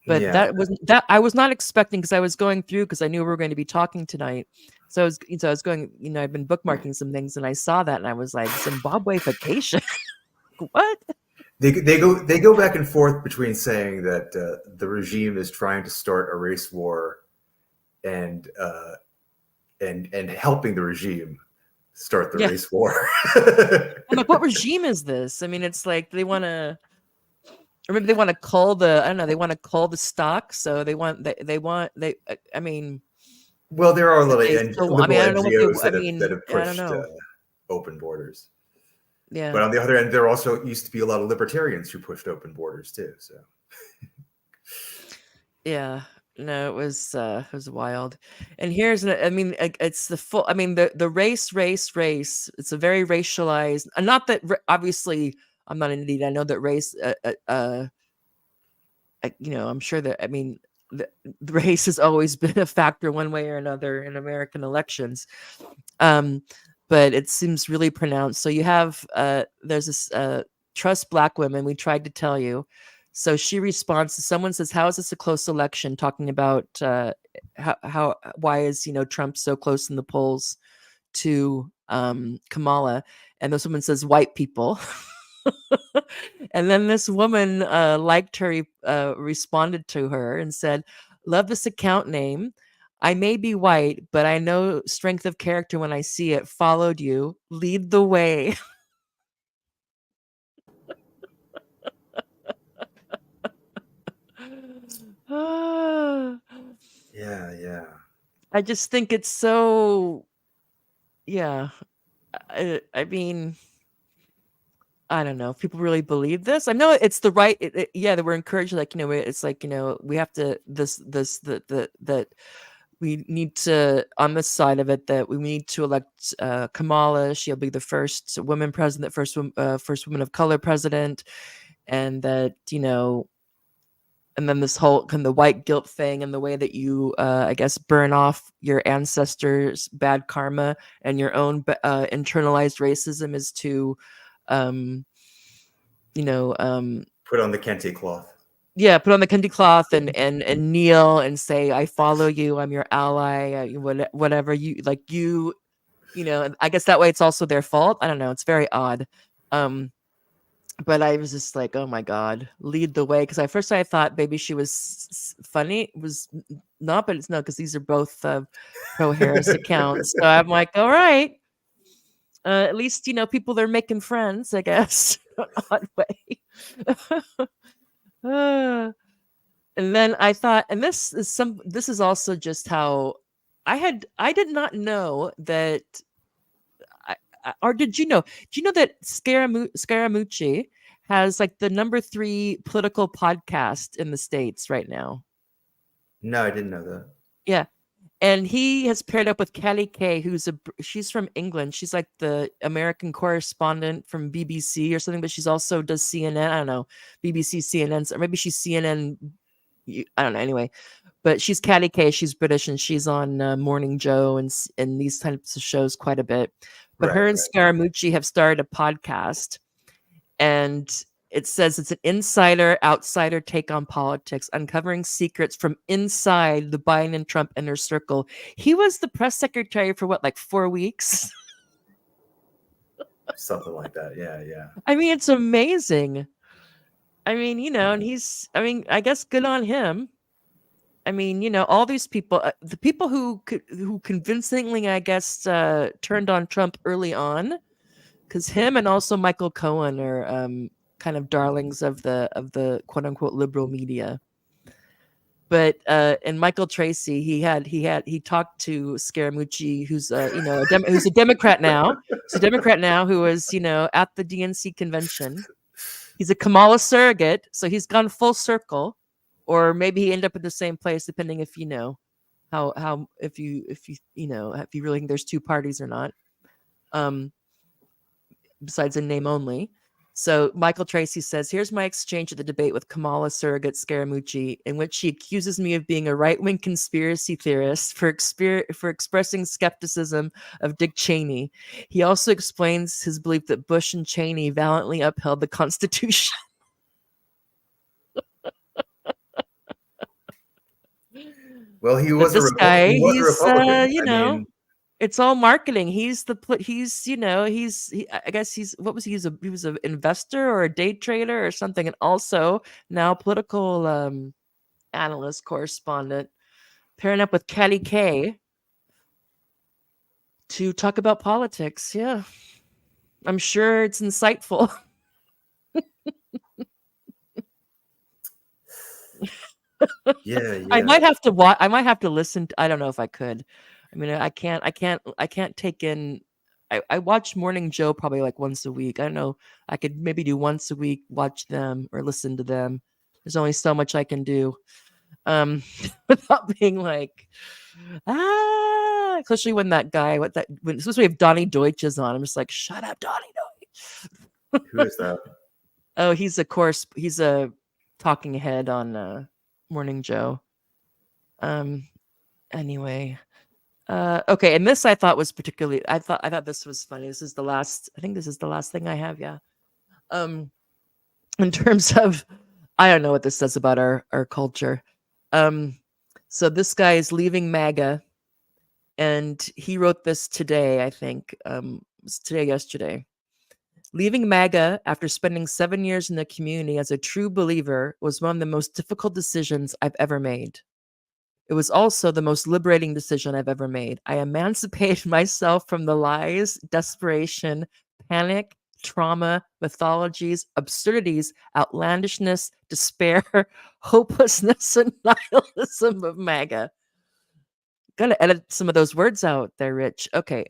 But that I was not expecting, because I was going through, because I knew we were going to be talking tonight. So I was going, I've been bookmarking some things, and I saw that, and I was like, Zimbabweification. What? They go back and forth between saying that the regime is trying to start a race war, and helping the regime start the race war. I'm like, what regime is this? I mean, it's like they want to, or maybe they want to cull they want to cull the stock. So I mean, well, there are a lot of NGOs that have pushed open borders. Yeah. But on the other end, there also used to be a lot of libertarians who pushed open borders too. So. Yeah. No, it was wild. And here's, it's the full, the race. It's a very racialized, not that obviously I'm not an idiot. I know that race, I'm sure that, the race has always been a factor one way or another in American elections. But it seems really pronounced. So you have, there's this, trust Black women. We tried to tell you. So she responds to someone says, how is this a close election? Talking about why is, Trump so close in the polls to Kamala? And this woman says, white people. And then this woman liked her, responded to her and said, love this account name. I may be white, but I know strength of character when I see it. Followed you. Lead the way. Yeah. I just think it's so, I mean, I don't know if people really believe this. I know it's the right. They were encouraged, it's like, we have to that we need to, on this side of it, that we need to elect Kamala. She'll be the first woman president, first woman of color president, and that and then this whole kind of the white guilt thing, and the way that you, I guess, burn off your ancestors' bad karma and your own internalized racism is to, put on the kente cloth. Yeah, put on the kente cloth and kneel and say, "I follow you. I'm your ally. Whatever you like. You And I guess that way it's also their fault. I don't know. It's very odd. Um, but I was just like, oh my God, lead the way. Because at first I thought maybe she was funny. It was not, but it's no, because these are both pro Harris accounts. So I'm like, all right. At least, people are making friends, I guess. in an odd way. Uh, and then I thought, and this is also just how I did not know that or did you know? Do you know that Scaramucci has like the number 3 political podcast in the States right now? No, I didn't know that. Yeah. And he has paired up with Kelly Kay, she's from England. She's like the American correspondent from BBC or something, but she's also does CNN. I don't know, BBC, CNN, or maybe she's CNN. I don't know. Anyway, but she's Kelly Kay. She's British, and she's on Morning Joe and these types of shows quite a bit. But her and Scaramucci have started a podcast, and it says it's an insider outsider take on politics, uncovering secrets from inside the Biden and Trump inner circle. He was the press secretary for what, like 4 weeks? Something like that. Yeah. I mean, it's amazing. I mean, and I guess good on him. I mean, all these people, the people who convincingly, I guess, turned on Trump early on, because him and also Michael Cohen are kind of darlings of the quote unquote liberal media. But and Michael Tracy, he talked to Scaramucci, who's who's a Democrat now. He's a Democrat now who was at the DNC convention. He's a Kamala surrogate, so he's gone full circle, or maybe he ended up in the same place, depending if how if you really think there's two parties or not. Besides a name only. So Michael Tracy says, here's my exchange at the debate with Kamala surrogate Scaramucci, in which she accuses me of being a right-wing conspiracy theorist for expressing skepticism of Dick Cheney. He also explains his belief that Bush and Cheney valiantly upheld the Constitution. Well, he was this guy, he's Republican. It's all marketing. I guess he was an investor or a day trader or something, and also now political analyst correspondent, pairing up with Kelly Kay to talk about politics. Yeah, I'm sure it's insightful. Yeah. I might have to watch. I might have to listen. I don't know if I could. I mean, I can't take in. I watch Morning Joe probably like once a week. I don't know. I could maybe do once a week, watch them or listen to them. There's only so much I can do, without being like, especially when that guy, especially if Donnie Deutsch is on, I'm just like, shut up, Donnie Deutsch. Who is that? Oh, he's a talking head on Morning Joe. Anyway. Okay, and this I thought was particularly. I thought this was funny. This is the last. I think this is the last thing I have. Yeah. In terms of, I don't know what this says about our culture. So this guy is leaving MAGA, and he wrote this today. I think yesterday. Leaving MAGA after spending 7 years in the community as a true believer was one of the most difficult decisions I've ever made. It was also the most liberating decision I've ever made. I emancipated myself from the lies, desperation, panic, trauma, mythologies, absurdities, outlandishness, despair, hopelessness, and nihilism of MAGA. Gotta edit some of those words out there, Rich. Okay,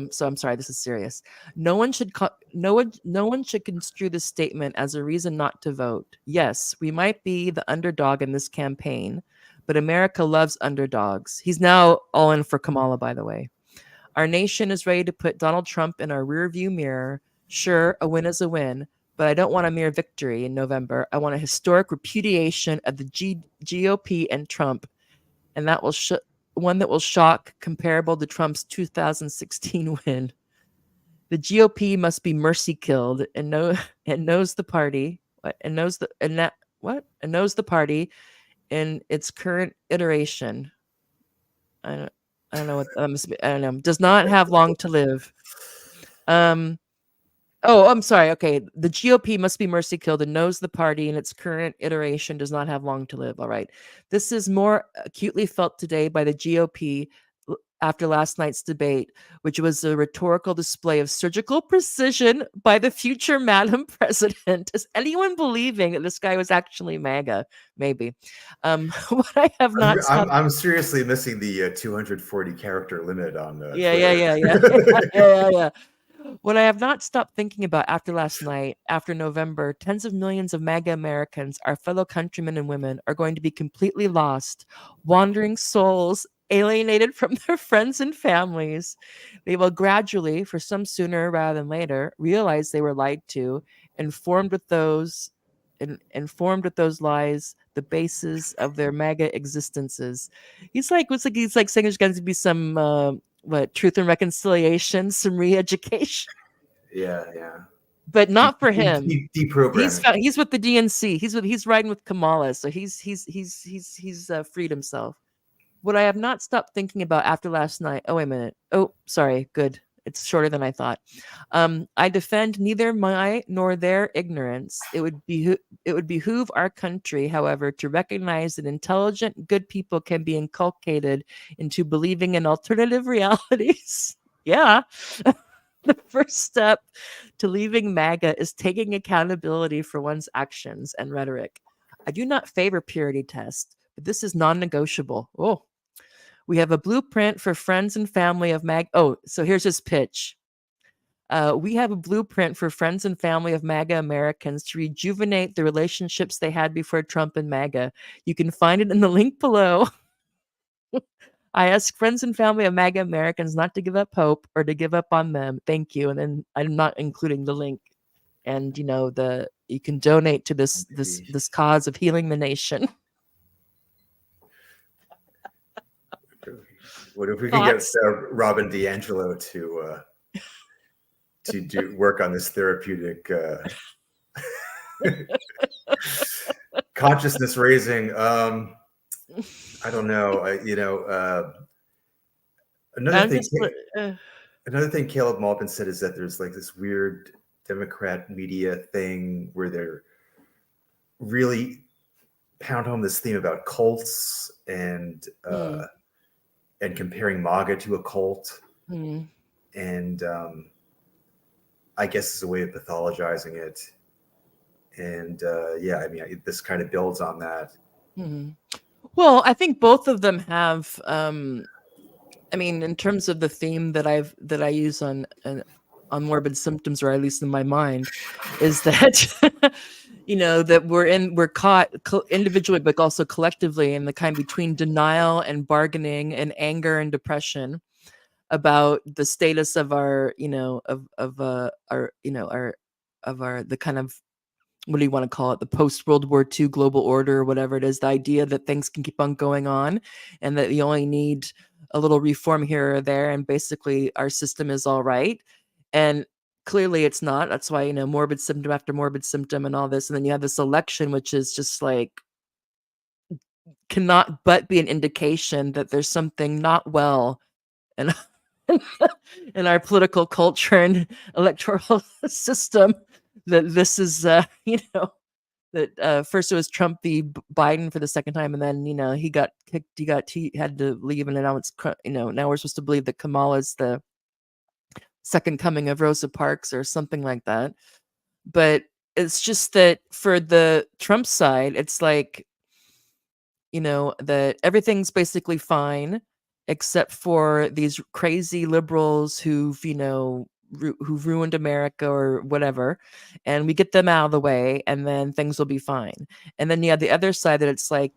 so I'm sorry, this is serious. No one should construe this statement as a reason not to vote. Yes, we might be the underdog in this campaign, but America loves underdogs. He's now all in for Kamala, by the way. Our nation is ready to put Donald Trump in our rearview mirror. Sure, a win is a win, but I don't want a mere victory in November. I want a historic repudiation of the GOP and Trump, and that will one that will shock, comparable to Trump's 2016 win. The GOP must be mercy killed and knows the party in its current iteration. I I don't know what I don't know. Does not have long to live. Oh, I'm sorry. Okay, the GOP must be mercy killed and knows the party in its current iteration does not have long to live. All right. This is more acutely felt today by the GOP after last night's debate, which was a rhetorical display of surgical precision by the future Madam President. Is anyone believing that this guy was actually MAGA? Maybe. What I have not stopped. I'm seriously missing the 240 character limit on Yeah, Twitter. yeah. What I have not stopped thinking about after last night, after November, tens of millions of MAGA Americans, our fellow countrymen and women, are going to be completely lost, wandering souls, alienated from their friends and families. They will gradually, for some sooner rather than later, realize they were lied to, informed with those lies, the basis of their MAGA existences. He's like saying there's going to be some truth and reconciliation, some re-education, Yeah. but not for him. Deprogramming. He's with the DNC. He's riding with Kamala, so he's freed himself. What I have not stopped thinking about after last night. Oh, wait a minute. Oh, sorry. Good. It's shorter than I thought. I defend neither my nor their ignorance. It would behoove our country, however, to recognize that intelligent, good people can be inculcated into believing in alternative realities. Yeah. The first step to leaving MAGA is taking accountability for one's actions and rhetoric. I do not favor purity tests, but this is non-negotiable. Oh, we have a blueprint for friends and family of MAGA. Oh, so here's his pitch. We have a blueprint for friends and family of MAGA Americans to rejuvenate the relationships they had before Trump and MAGA. You can find it in the link below. I ask friends and family of MAGA Americans not to give up hope or to give up on them. Thank you. And then I'm not including the link. And you can donate to this cause of healing the nation. What if we could get Robin DiAngelo to do work on this therapeutic consciousness raising? I don't know. Another thing Caleb Malpin said is that there's like this weird Democrat media thing where they're really pound home this theme about cults and comparing MAGA to a cult. And I guess it's a way of pathologizing it. And this kind of builds on that. Well, I think both of them have. In terms of the theme that I use on Morbid Symptoms, or at least in my mind, is that that we're caught individually, but also collectively in the kind between denial and bargaining and anger and depression about the status of our the kind of, what do you want to call it, the post World War II global order, or whatever it is, the idea that things can keep on going on and that you only need a little reform here or there and basically our system is all right. And clearly it's not. That's why morbid symptom after morbid symptom and all this, and then you have this election which is just like cannot but be an indication that there's something not well in in our political culture and electoral system, that this is that first it was Trump v. Biden for the second time, and then he got kicked, he had to leave, and now it's now we're supposed to believe that Kamala's the second coming of Rosa Parks or something like that. But it's just that for the Trump side, it's like that everything's basically fine except for these crazy liberals who've ruined America or whatever, and we get them out of the way and then things will be fine. And then you have the other side that it's like,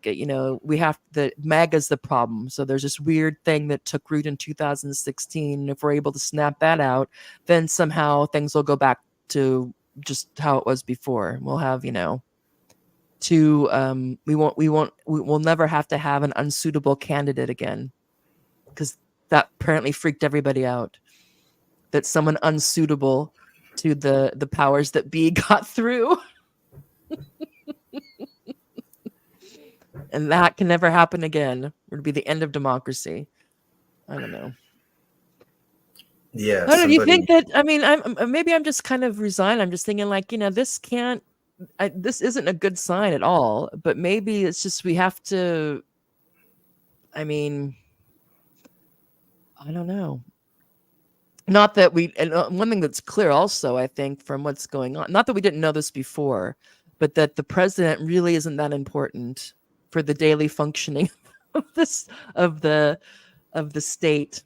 we have the MAGA's the problem. So there's this weird thing that took root in 2016. And if we're able to snap that out, then somehow things will go back to just how it was before. We'll have, we'll never have to have an unsuitable candidate again, because that apparently freaked everybody out, that someone unsuitable to the powers that be got through. And that can never happen again. It would be the end of democracy. I don't know. Yeah, I don't know. Do you somebody. think that? I mean, maybe I'm just kind of resigned. I'm just thinking like, this can't. This isn't a good sign at all. But maybe it's just we have to. I mean, I don't know. Not that we. And one thing that's clear also, I think, from what's going on. Not that we didn't know this before, but that the president really isn't that important for the daily functioning of this of the state,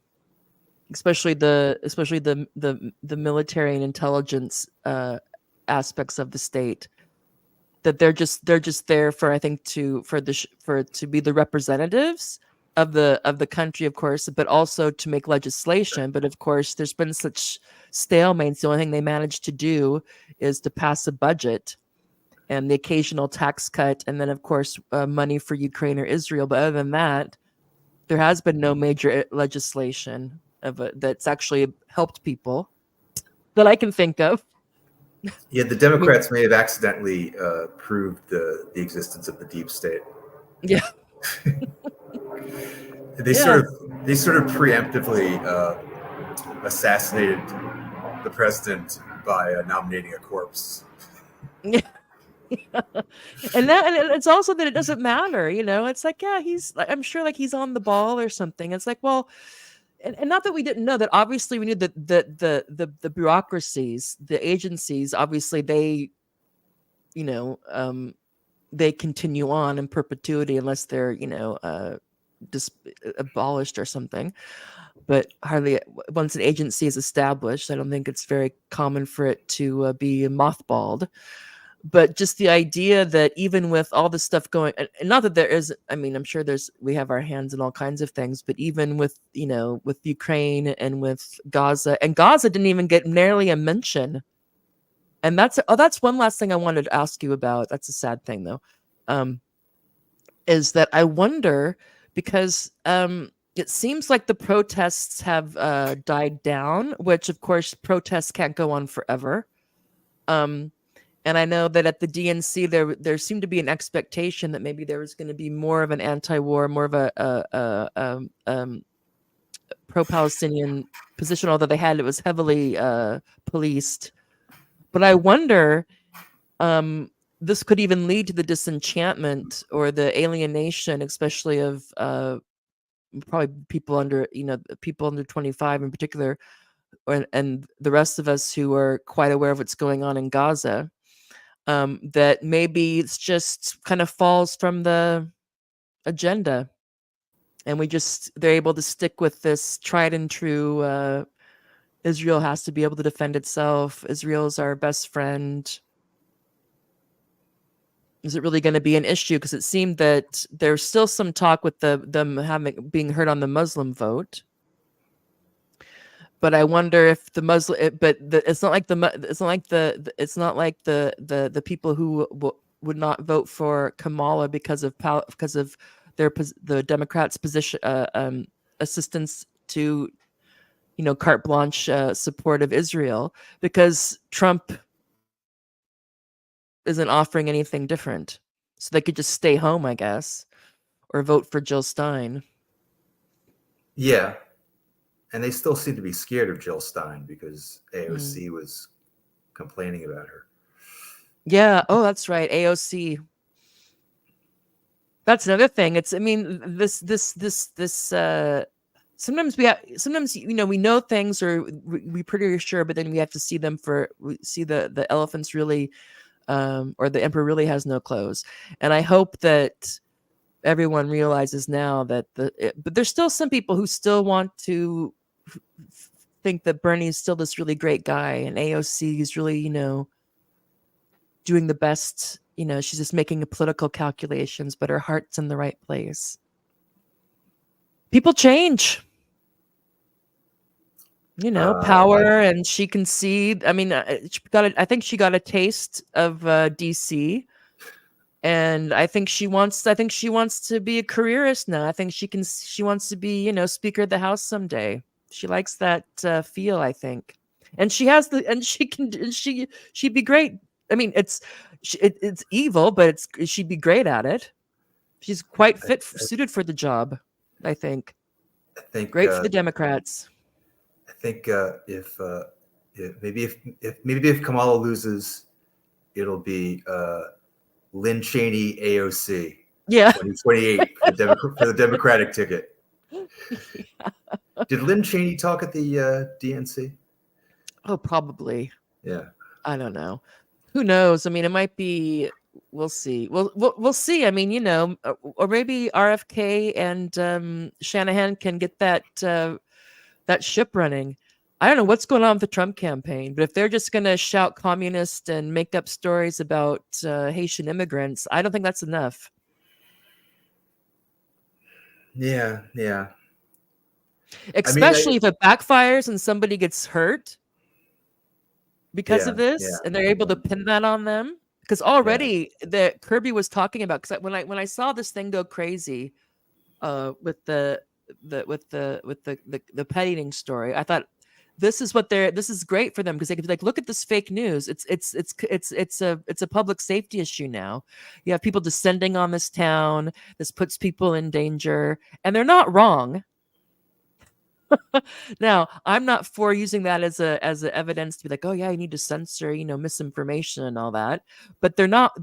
especially the military and intelligence aspects of the state. That they're just there for, I think, to be the representatives of the country, of course, but also to make legislation. But of course, there's been such stalemates. The only thing they managed to do is to pass a budget and the occasional tax cut, and then of course money for Ukraine or Israel. But other than that, there has been no major legislation that's actually helped people that I can think of. Yeah, the I mean, Democrats may have accidentally proved the existence of the deep state. yeah, They yeah, sort of preemptively assassinated the president by nominating a corpse. yeah. And it's also that it doesn't matter, It's like, yeah, he's like, I'm sure like he's on the ball or something. It's like, well, and not that we didn't know that. Obviously, we knew that the bureaucracies, the agencies, obviously you know, um, they continue on in perpetuity unless they're abolished or something. But hardly once an agency is established, I don't think it's very common for it to be mothballed. But just the idea that even with all this stuff going, and not that there is, I mean, I'm sure we have our hands in all kinds of things, but even with, with Ukraine and with Gaza, and Gaza didn't even get nearly a mention. And that's one last thing I wanted to ask you about. That's a sad thing though. Is that I wonder, because it seems like the protests have died down, which of course protests can't go on forever. And I know that at the DNC there seemed to be an expectation that maybe there was going to be more of an anti-war, more of a pro-Palestinian position, although it was heavily policed. But I wonder, this could even lead to the disenchantment or the alienation, especially of probably people under 25 in particular, and the rest of us who are quite aware of what's going on in Gaza. That maybe it's just kind of falls from the agenda, and they're able to stick with this tried and true. Israel has to be able to defend itself. Israel's our best friend. Is it really going to be an issue? Because it seemed that there's still some talk with them being heard on the Muslim vote. But I wonder if the Muslim, it's not like the people who would not vote for Kamala because of the Democrats' position, assistance to, carte blanche support of Israel, because Trump isn't offering anything different, so they could just stay home, I guess, or vote for Jill Stein. Yeah. And they still seem to be scared of Jill Stein because AOC was complaining about her. Yeah. Oh, that's right. AOC. That's another thing. It's, I mean, sometimes we know things, or we pretty sure, but then we have to see the elephants really, or the emperor really has no clothes. And I hope that everyone realizes now that but there's still some people who still want to think that Bernie's still this really great guy, and AOC is really, doing the best. She's just making political calculations, but her heart's in the right place. People change, power, and she can see. I mean, I think she got a taste of DC. And I think she wants to be a careerist now. I think she wants to be, Speaker of the House someday. She likes that feel, I think. And she'd be great. I mean, it's evil, but she'd be great at it. She's quite suited for the job, I think. I think Great for the Democrats. if maybe if Kamala loses, it'll be Lynn Cheney AOC Yeah. 2028 for the Democratic ticket. Did Lynn Cheney talk at the DNC? Oh, probably. Yeah. I don't know. Who knows? I mean, it might be. We'll see. We'll see. I mean, or maybe RFK and Shanahan can get that ship running. I don't know what's going on with the Trump campaign, but if they're just going to shout communist and make up stories about Haitian immigrants, I don't think that's enough. Yeah. Especially if it backfires and somebody gets hurt because of this, and they're able to pin that on them. Because already the Kirby was talking about, because when I saw this thing go crazy with the pet eating story, I thought this is great for them, because they could be like, look at this fake news. It's a public safety issue now. You have people descending on this town. This puts people in danger, and they're not wrong. Now, I'm not for using that as a evidence to be like, oh yeah, you need to censor, misinformation and all that. But they're not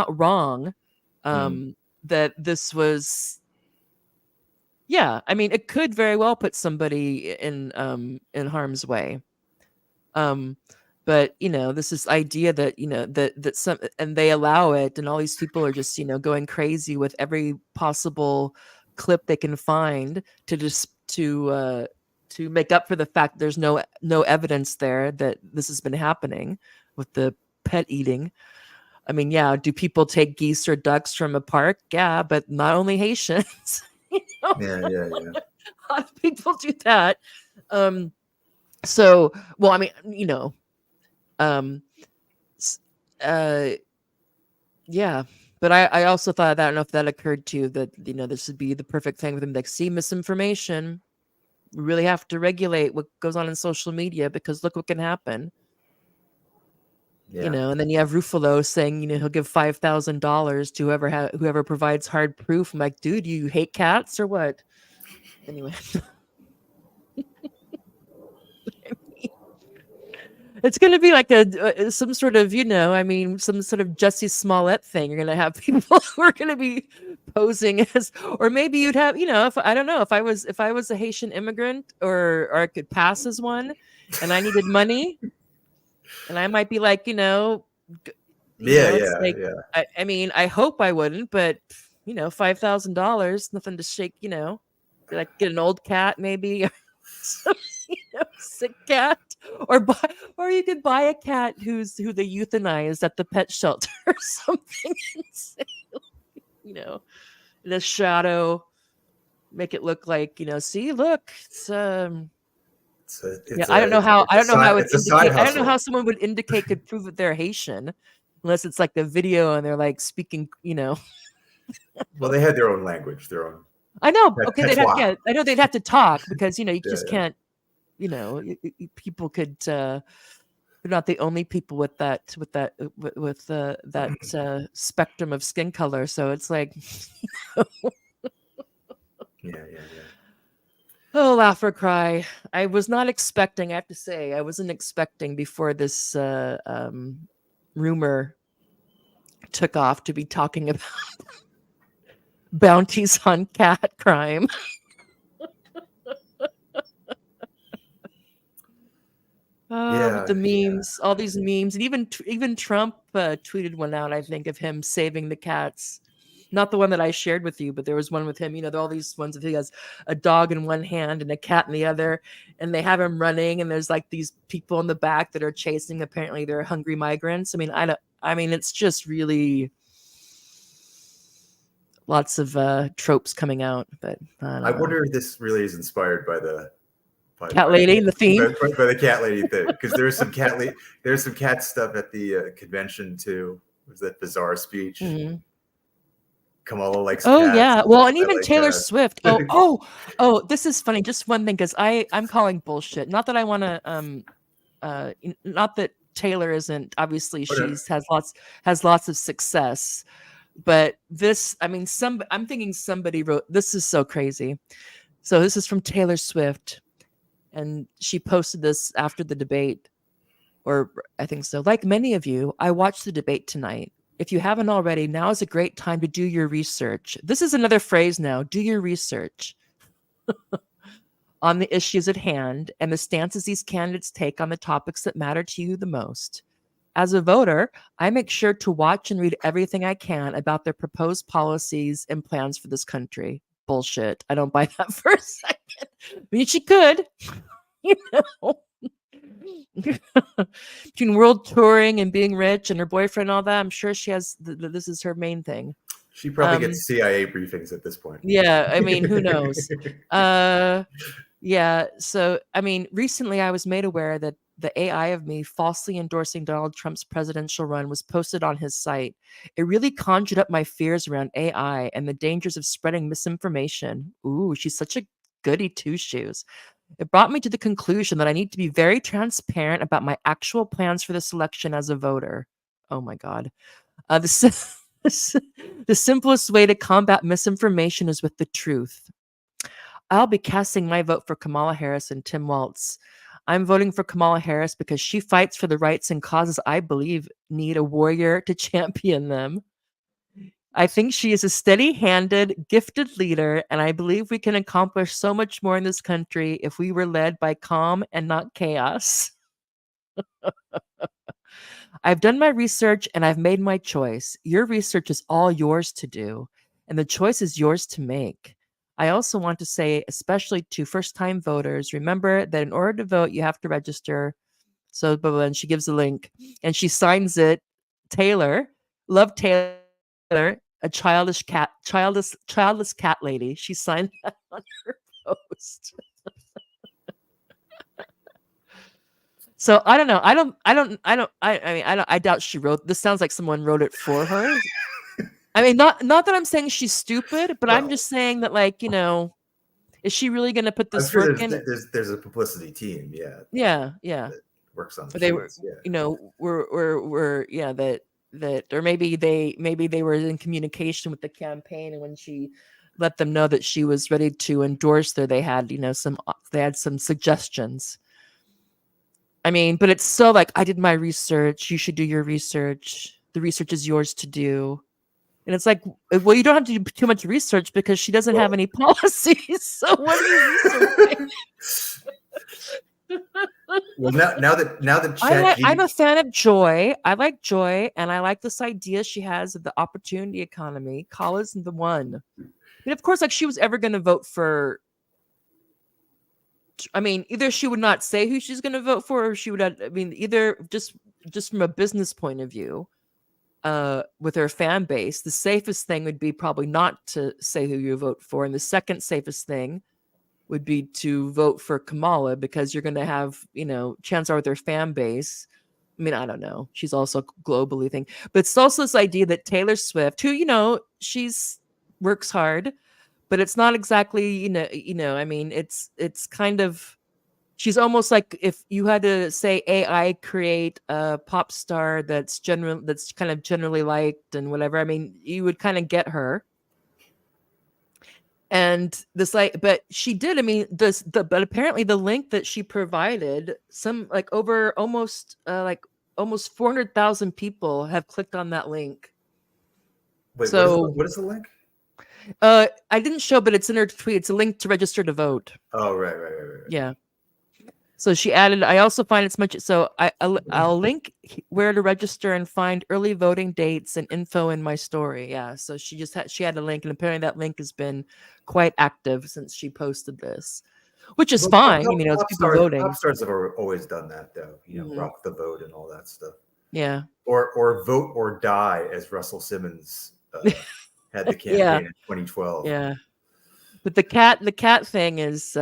wrong. That this was, yeah. I mean, it could very well put somebody in harm's way. But this is idea that that some, and they allow it, and all these people are just going crazy with every possible clip they can find to just to make up for the fact there's no evidence there that this has been happening with the pet eating. I mean, yeah, do people take geese or ducks from a park? Yeah, but not only Haitians. Yeah. A lot of people do that. So, well, I mean, yeah. But I also thought, I don't know if that occurred to you, that this would be the perfect thing with them. Like, see, misinformation. We really have to regulate what goes on in social media, because look what can happen. Yeah. And then you have Ruffalo saying, he'll give $5,000 to whoever provides hard proof. I'm like, dude, you hate cats or what? Anyway. It's going to be like some sort of, some sort of Jussie Smollett thing. You're going to have people who are going to be posing as, or maybe you'd have, if I don't know, if I was a Haitian immigrant, or I could pass as one, and I needed money, and I might be like, I mean, I hope I wouldn't, but $5,000, nothing to shake, like get an old cat maybe. Sick cat, or you could buy a cat who they euthanized at the pet shelter or something, in a shadow, make it look like, see, look, I don't know how someone would indicate, could prove that they're Haitian, unless it's like the video and they're like speaking, Well, they had their own language, their own. I know. Okay, I know they'd have to talk, because you just can't. People could. They're not the only people with that spectrum of skin color. So it's like. Yeah. Oh, laugh or cry. I was not expecting. I have to say, I wasn't expecting before this rumor took off to be talking about bounties on cat crime. The memes, all these memes, and even Trump tweeted one out, I think, of him saving the cats. Not the one that I shared with you, but there was one with him. All these ones, if he has a dog in one hand and a cat in the other, and they have him running, and there's like these people in the back that are chasing. Apparently, they're hungry migrants. I mean, it's just really lots of tropes coming out. But I wonder if this really is inspired by the cat lady, the theme, by the cat lady thing, because there's some cat stuff at the convention too. Was that bizarre speech? Mm-hmm. Kamala likes cats. Yeah, well, and even like Taylor Swift. Oh, this is funny. Just one thing, because I'm calling bullshit. Not that I want to not that Taylor isn't, obviously has lots of success, But this, I mean, I'm thinking somebody wrote, this is so crazy. So this is from Taylor Swift, and she posted this after the debate, or I think so. Like many of you, I watched the debate tonight. If you haven't already, now is a great time to do your research. This is another phrase now, do your research on the issues at hand and the stances these candidates take on the topics that matter to you the most. As a voter, I make sure to watch and read everything I can about their proposed policies and plans for this country. Bullshit. I don't buy that for a second. I mean, she could, you know. Between world touring and being rich and her boyfriend and all that, I'm sure she has, this is her main thing. She probably gets CIA briefings at this point. Yeah, I mean, who knows? Yeah, so, I mean, recently I was made aware that the AI of me falsely endorsing Donald Trump's presidential run was posted on his site. It really conjured up my fears around AI and the dangers of spreading misinformation. Ooh, she's such a goody two-shoes. It brought me to the conclusion that I need to be very transparent about my actual plans for this election as a voter. Oh my God. The simplest way to combat misinformation is with the truth. I'll be casting my vote for Kamala Harris and Tim Walz. I'm voting for Kamala Harris because she fights for the rights and causes I believe need a warrior to champion them. I think she is a steady-handed, gifted leader, and I believe we can accomplish so much more in this country if we were led by calm and not chaos. I've done my research and I've made my choice. Your research is all yours to do, and the choice is yours to make. I also want to say, especially to first-time voters, remember that in order to vote, you have to register. So, and she gives a link, and she signs it. Taylor, love Taylor, a childless cat lady. She signed that on her post. So I don't know. I doubt she wrote this. Sounds like someone wrote it for her. I mean, not that I'm saying she's stupid, but I'm just saying that, like, you know, is she really going to put I'm this sure work in? there's a publicity team, yeah. Yeah. That works on. But they were, yeah. you know, were yeah, that or maybe they were in communication with the campaign, and when she let them know that she was ready to endorse her, they had, you know, some suggestions. I mean, but it's so like, I did my research. You should do your research. The research is yours to do. And it's like, well, you don't have to do too much research because she doesn't have any policies. So what are you researching? Well, now that I'm a fan of Joy. I like Joy, and I like this idea she has of the opportunity economy. Kala's the one. And of course, like, she was ever going to vote for. I mean, either she would not say who she's going to vote for, or she would. I mean, either just from a business point of view, with her fan base, the safest thing would be probably not to say who you vote for, and the second safest thing would be to vote for Kamala, because you're going to have, you know, chances are with her fan base. I mean, I don't know. She's also globally thing, but it's also this idea that Taylor Swift, who, you know, she's works hard, but it's not exactly, you know, I mean, it's kind of, she's almost like if you had to say AI create a pop star that's kind of generally liked and whatever. I mean, you would kind of get her. And this, like, but she did. I mean, but apparently the link that she provided, some like over almost 400,000 people have clicked on that link. Wait, so what is the link? I didn't show, but it's in her tweet. It's a link to register to vote. Oh, right. Yeah. So she added, I also find it's much, so I'll link where to register and find early voting dates and info in my story. Yeah. So she had a link, and apparently that link has been quite active since she posted this, which is fine. You know, it's people voting. Pop stars have always done that, though. You know, rock the vote and all that stuff. Yeah. Or vote or die, as Russell Simmons had the campaign in 2012. Yeah. But the cat thing is,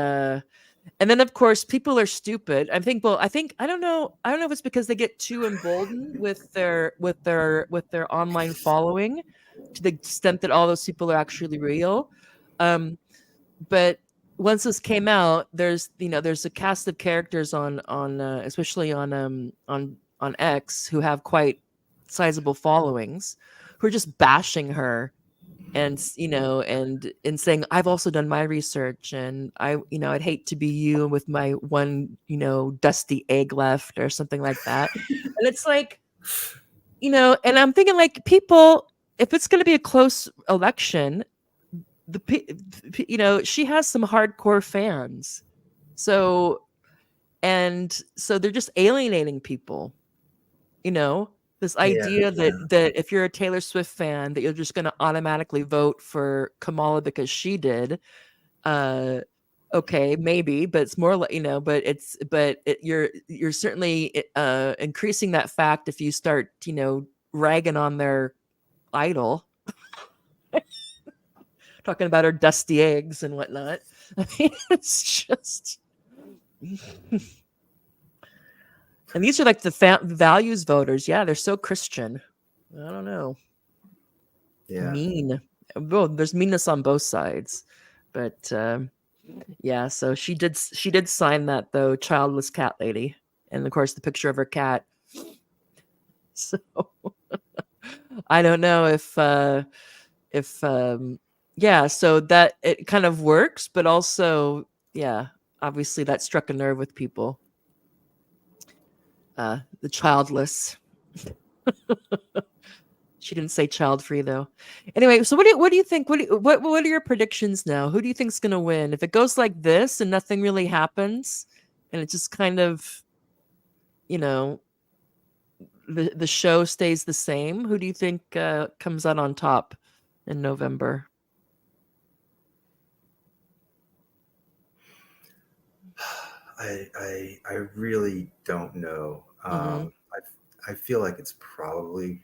and then of course people are stupid. I don't know if it's because they get too emboldened with their online following, to the extent that all those people are actually real. But once this came out, there's a cast of characters on especially on X, who have quite sizable followings, who are just bashing her and and saying, I've also done my research, and I'd hate to be you with my one dusty egg left or something like that. And it's like, and I'm thinking, like, people, if it's going to be a close election, she has some hardcore fans, so they're just alienating people. This idea that if you're a Taylor Swift fan, that you're just going to automatically vote for Kamala because she did. Okay, maybe, but it's more like, you're certainly increasing that fact if you start ragging on their idol, talking about her dusty eggs and whatnot. I mean, it's just. And these are like the values voters. Yeah, they're so Christian. I don't know. Yeah. Mean. Well, there's meanness on both sides, but yeah. So she did sign that, though, childless cat lady, and of course the picture of her cat. So I don't know if yeah. So that it kind of works, but also, yeah, obviously that struck a nerve with people. The childless. She didn't say child-free, though. Anyway, so what do you think? What are your predictions now? Who do you think's gonna win? If it goes like this and nothing really happens, and it just kind of, the show stays the same, who do you think comes out on top in November? I really don't know. I feel like it's probably.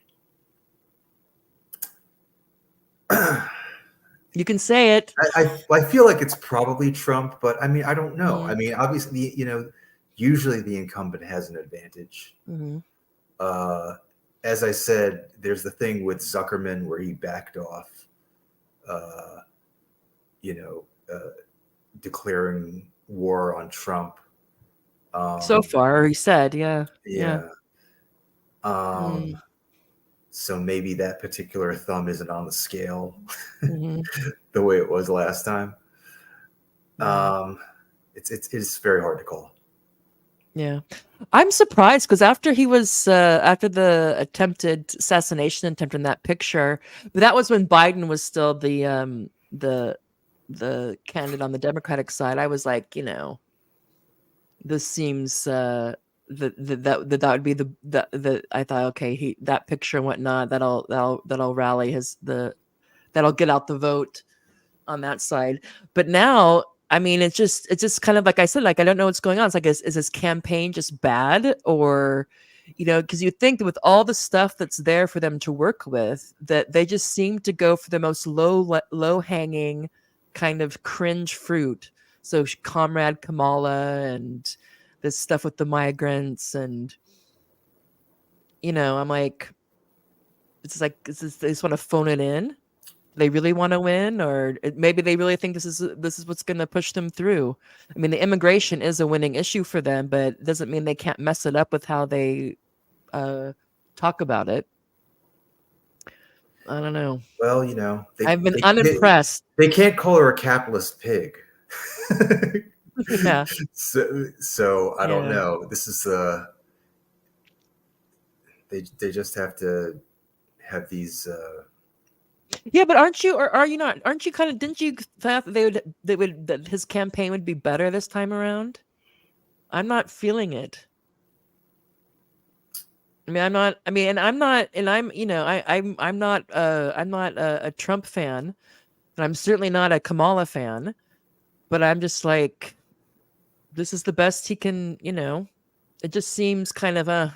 You can say it. I feel like it's probably Trump, but I mean, I don't know. Mhm. I mean, obviously, usually the incumbent has an advantage. As I said, there's the thing with Zuckerman where he backed off, declaring war on Trump. So far, he said, yeah. Yeah. So maybe that particular thumb isn't on the scale the way it was last time. It's very hard to call. Yeah, I'm surprised because after he was after the attempted assassination attempt in that picture, but that was when Biden was still the candidate on the Democratic side. I was like, this seems that would be the I thought, okay, that picture and whatnot, that'll rally that'll get out the vote on that side. But now, I mean, it's just kind of like I said, like, I don't know what's going on. It's like, is his campaign just bad, or because you think that with all the stuff that's there for them to work with, that they just seem to go for the most low hanging kind of cringe fruit. So Comrade Kamala and this stuff with the migrants, and I'm like, it's like, they just want to phone it in. They really want to win, or maybe they really think this is what's going to push them through. I mean, the immigration is a winning issue for them, but it doesn't mean they can't mess it up with how they talk about it. I don't know. Well, I've been unimpressed. They can't call her a capitalist pig. Yeah. So I don't know. This is they just have to have these. Yeah, but aren't you, or are you not? Aren't you kind of? Didn't you thought that his campaign would be better this time around? I'm not feeling it. I mean, I'm not. I mean, and I'm not. And I'm. I'm not. I'm not a Trump fan, and I'm certainly not a Kamala fan. But I'm just like, this is the best he can. It just seems kind of all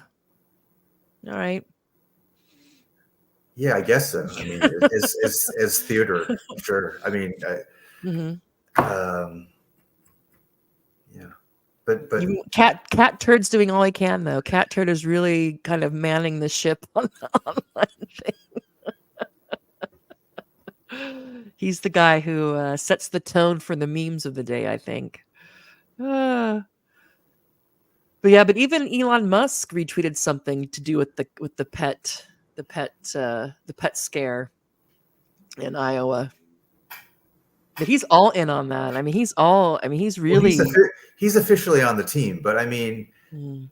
right. Yeah, I guess so. I mean, as theater, sure. I mean, yeah, but Cat Turd's doing all he can, though. Cat Turd is really kind of manning the ship on the online thing. He's the guy who sets the tone for the memes of the day, I think. But yeah, but even Elon Musk retweeted something to do with the pet the pet scare in Iowa. But he's all in on that. I mean, he's Well, really. he's officially on the team, but I mean, Mm,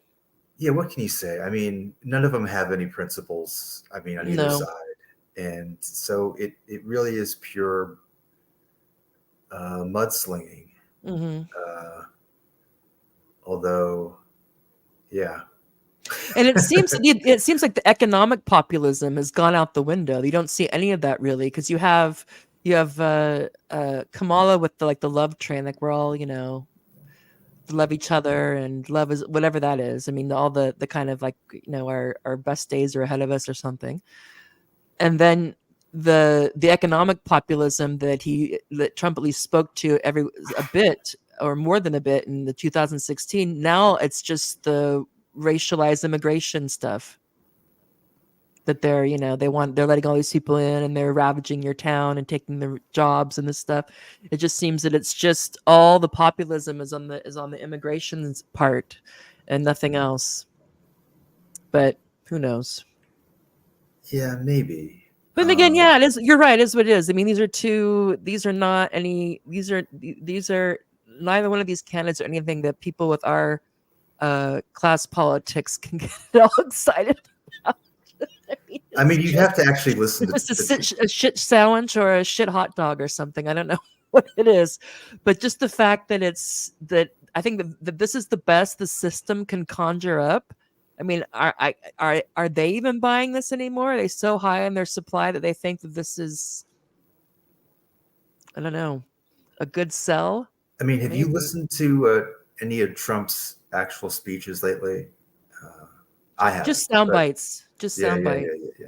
yeah, what can you say? I mean, none of them have any principles. I mean, on either no. side, and so it really is pure mudslinging. Hmm. Uh, although, yeah, And it seems like the economic populism has gone out the window. You don't see any of that really, because you have Kamala with the love train, like we're all love each other and love is whatever that is. I mean, all the kind of like our best days are ahead of us or something. And then the economic populism that Trump at least spoke to a bit or more than a bit in the 2016. Now it's just the racialized immigration stuff that they're letting all these people in and they're ravaging your town and taking their jobs and this stuff. It just seems that it's just all the populism is on the immigration's part and nothing else. But who knows? yeah, maybe. But again, yeah, it is. You're right. It is what it is. I mean, these are not any. These are neither one of these candidates or anything that people with our class politics can get all excited about. I mean, you'd have to actually listen to Just a shit sandwich or a shit hot dog or something. I don't know what it is, but just the fact that I think that this is the best the system can conjure up. I mean, are they even buying this anymore? Are they so high in their supply that they think that this is, I don't know, a good sell? I mean, have you Maybe. listened to any of Trump's actual speeches lately? I haven't. Just sound But bites. Just yeah, sound yeah, bites. yeah, yeah,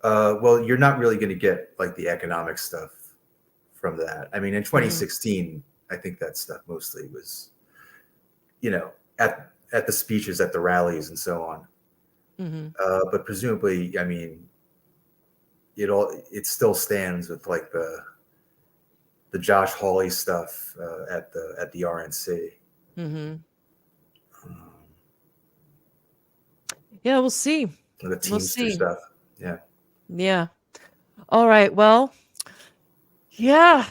yeah. Well, you're not really going to get like the economic stuff from that. I mean, in 2016, I think that stuff mostly was, at the speeches, at the rallies, and so on. Mm-hmm. But presumably, I mean, it still stands with like the Josh Hawley stuff at the RNC. Mm-hmm. Um, Yeah, we'll see. the We'll Teamster see. stuff. Yeah. Yeah. All right. Well, yeah.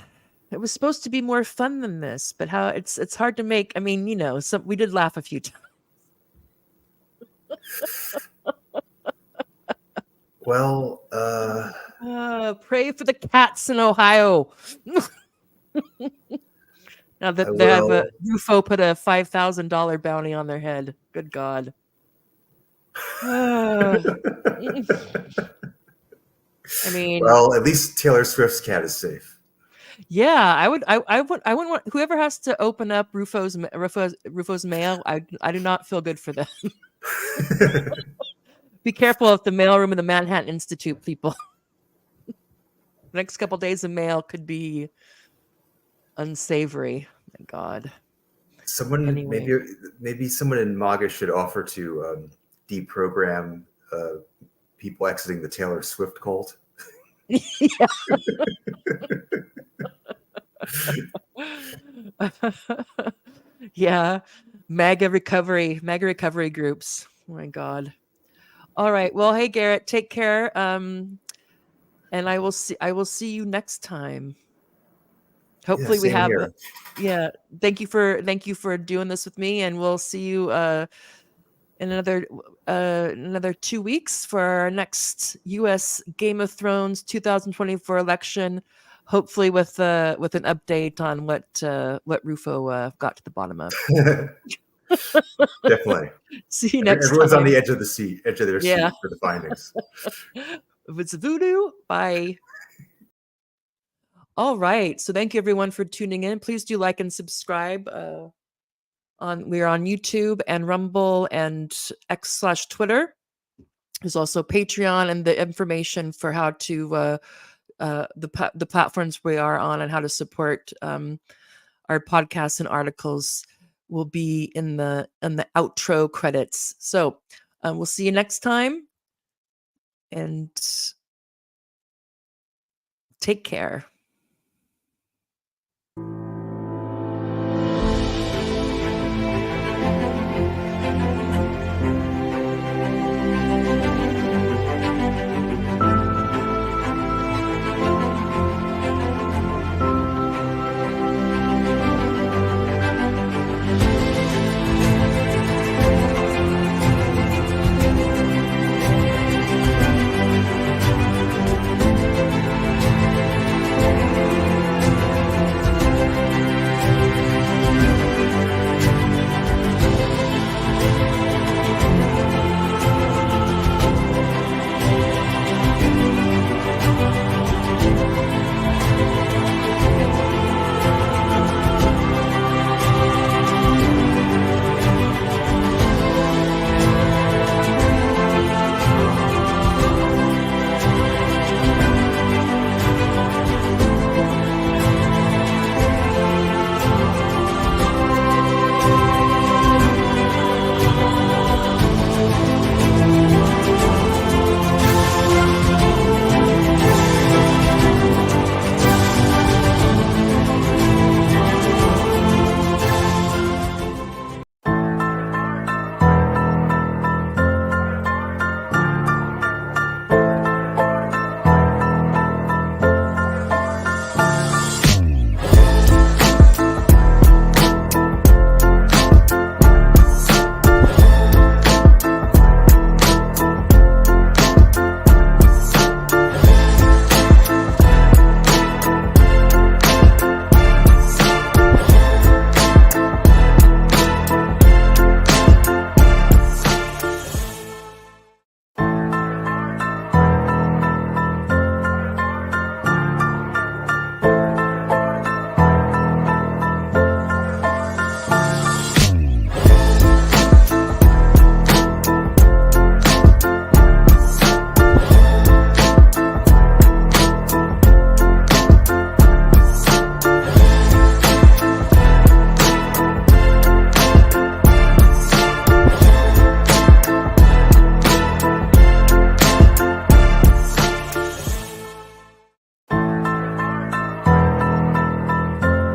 It was supposed to be more fun than this, but how it's hard to make. I mean, we did laugh a few times. Well, Pray for the cats in Ohio. Now I that they have will. Rufo put a $5,000 bounty on their head. Good God. I mean, Well, at least Taylor Swift's cat is safe. yeah, I wouldn't want whoever has to open up Rufo's mail. I do not feel good for them. Be careful of the mailroom in the Manhattan Institute, people. The next couple days of mail could be unsavory. My God. Someone Anyway. maybe someone in MAGA should offer to deprogram people exiting the Taylor Swift cult. Yeah. Yeah. MAGA recovery groups. Oh my God. All right. Well, hey Garrett, take care. And I will see you next time. Hopefully we Same have here. yeah. Thank you for doing this with me, and we'll see you in another 2 weeks for our next US Game of Thrones 2024 election. Hopefully with an update on what Rufo got to the bottom of. Definitely. See you next Everyone's time. on the edge of their Yeah. seat for the findings. If it's voodoo, bye. All right. So thank you everyone for tuning in. Please do like and subscribe. We're on YouTube and Rumble and X/Twitter. There's also Patreon, and the information for how to the platforms we are on and how to support our podcasts and articles will be in the outro credits. So we'll see you next time, and take care.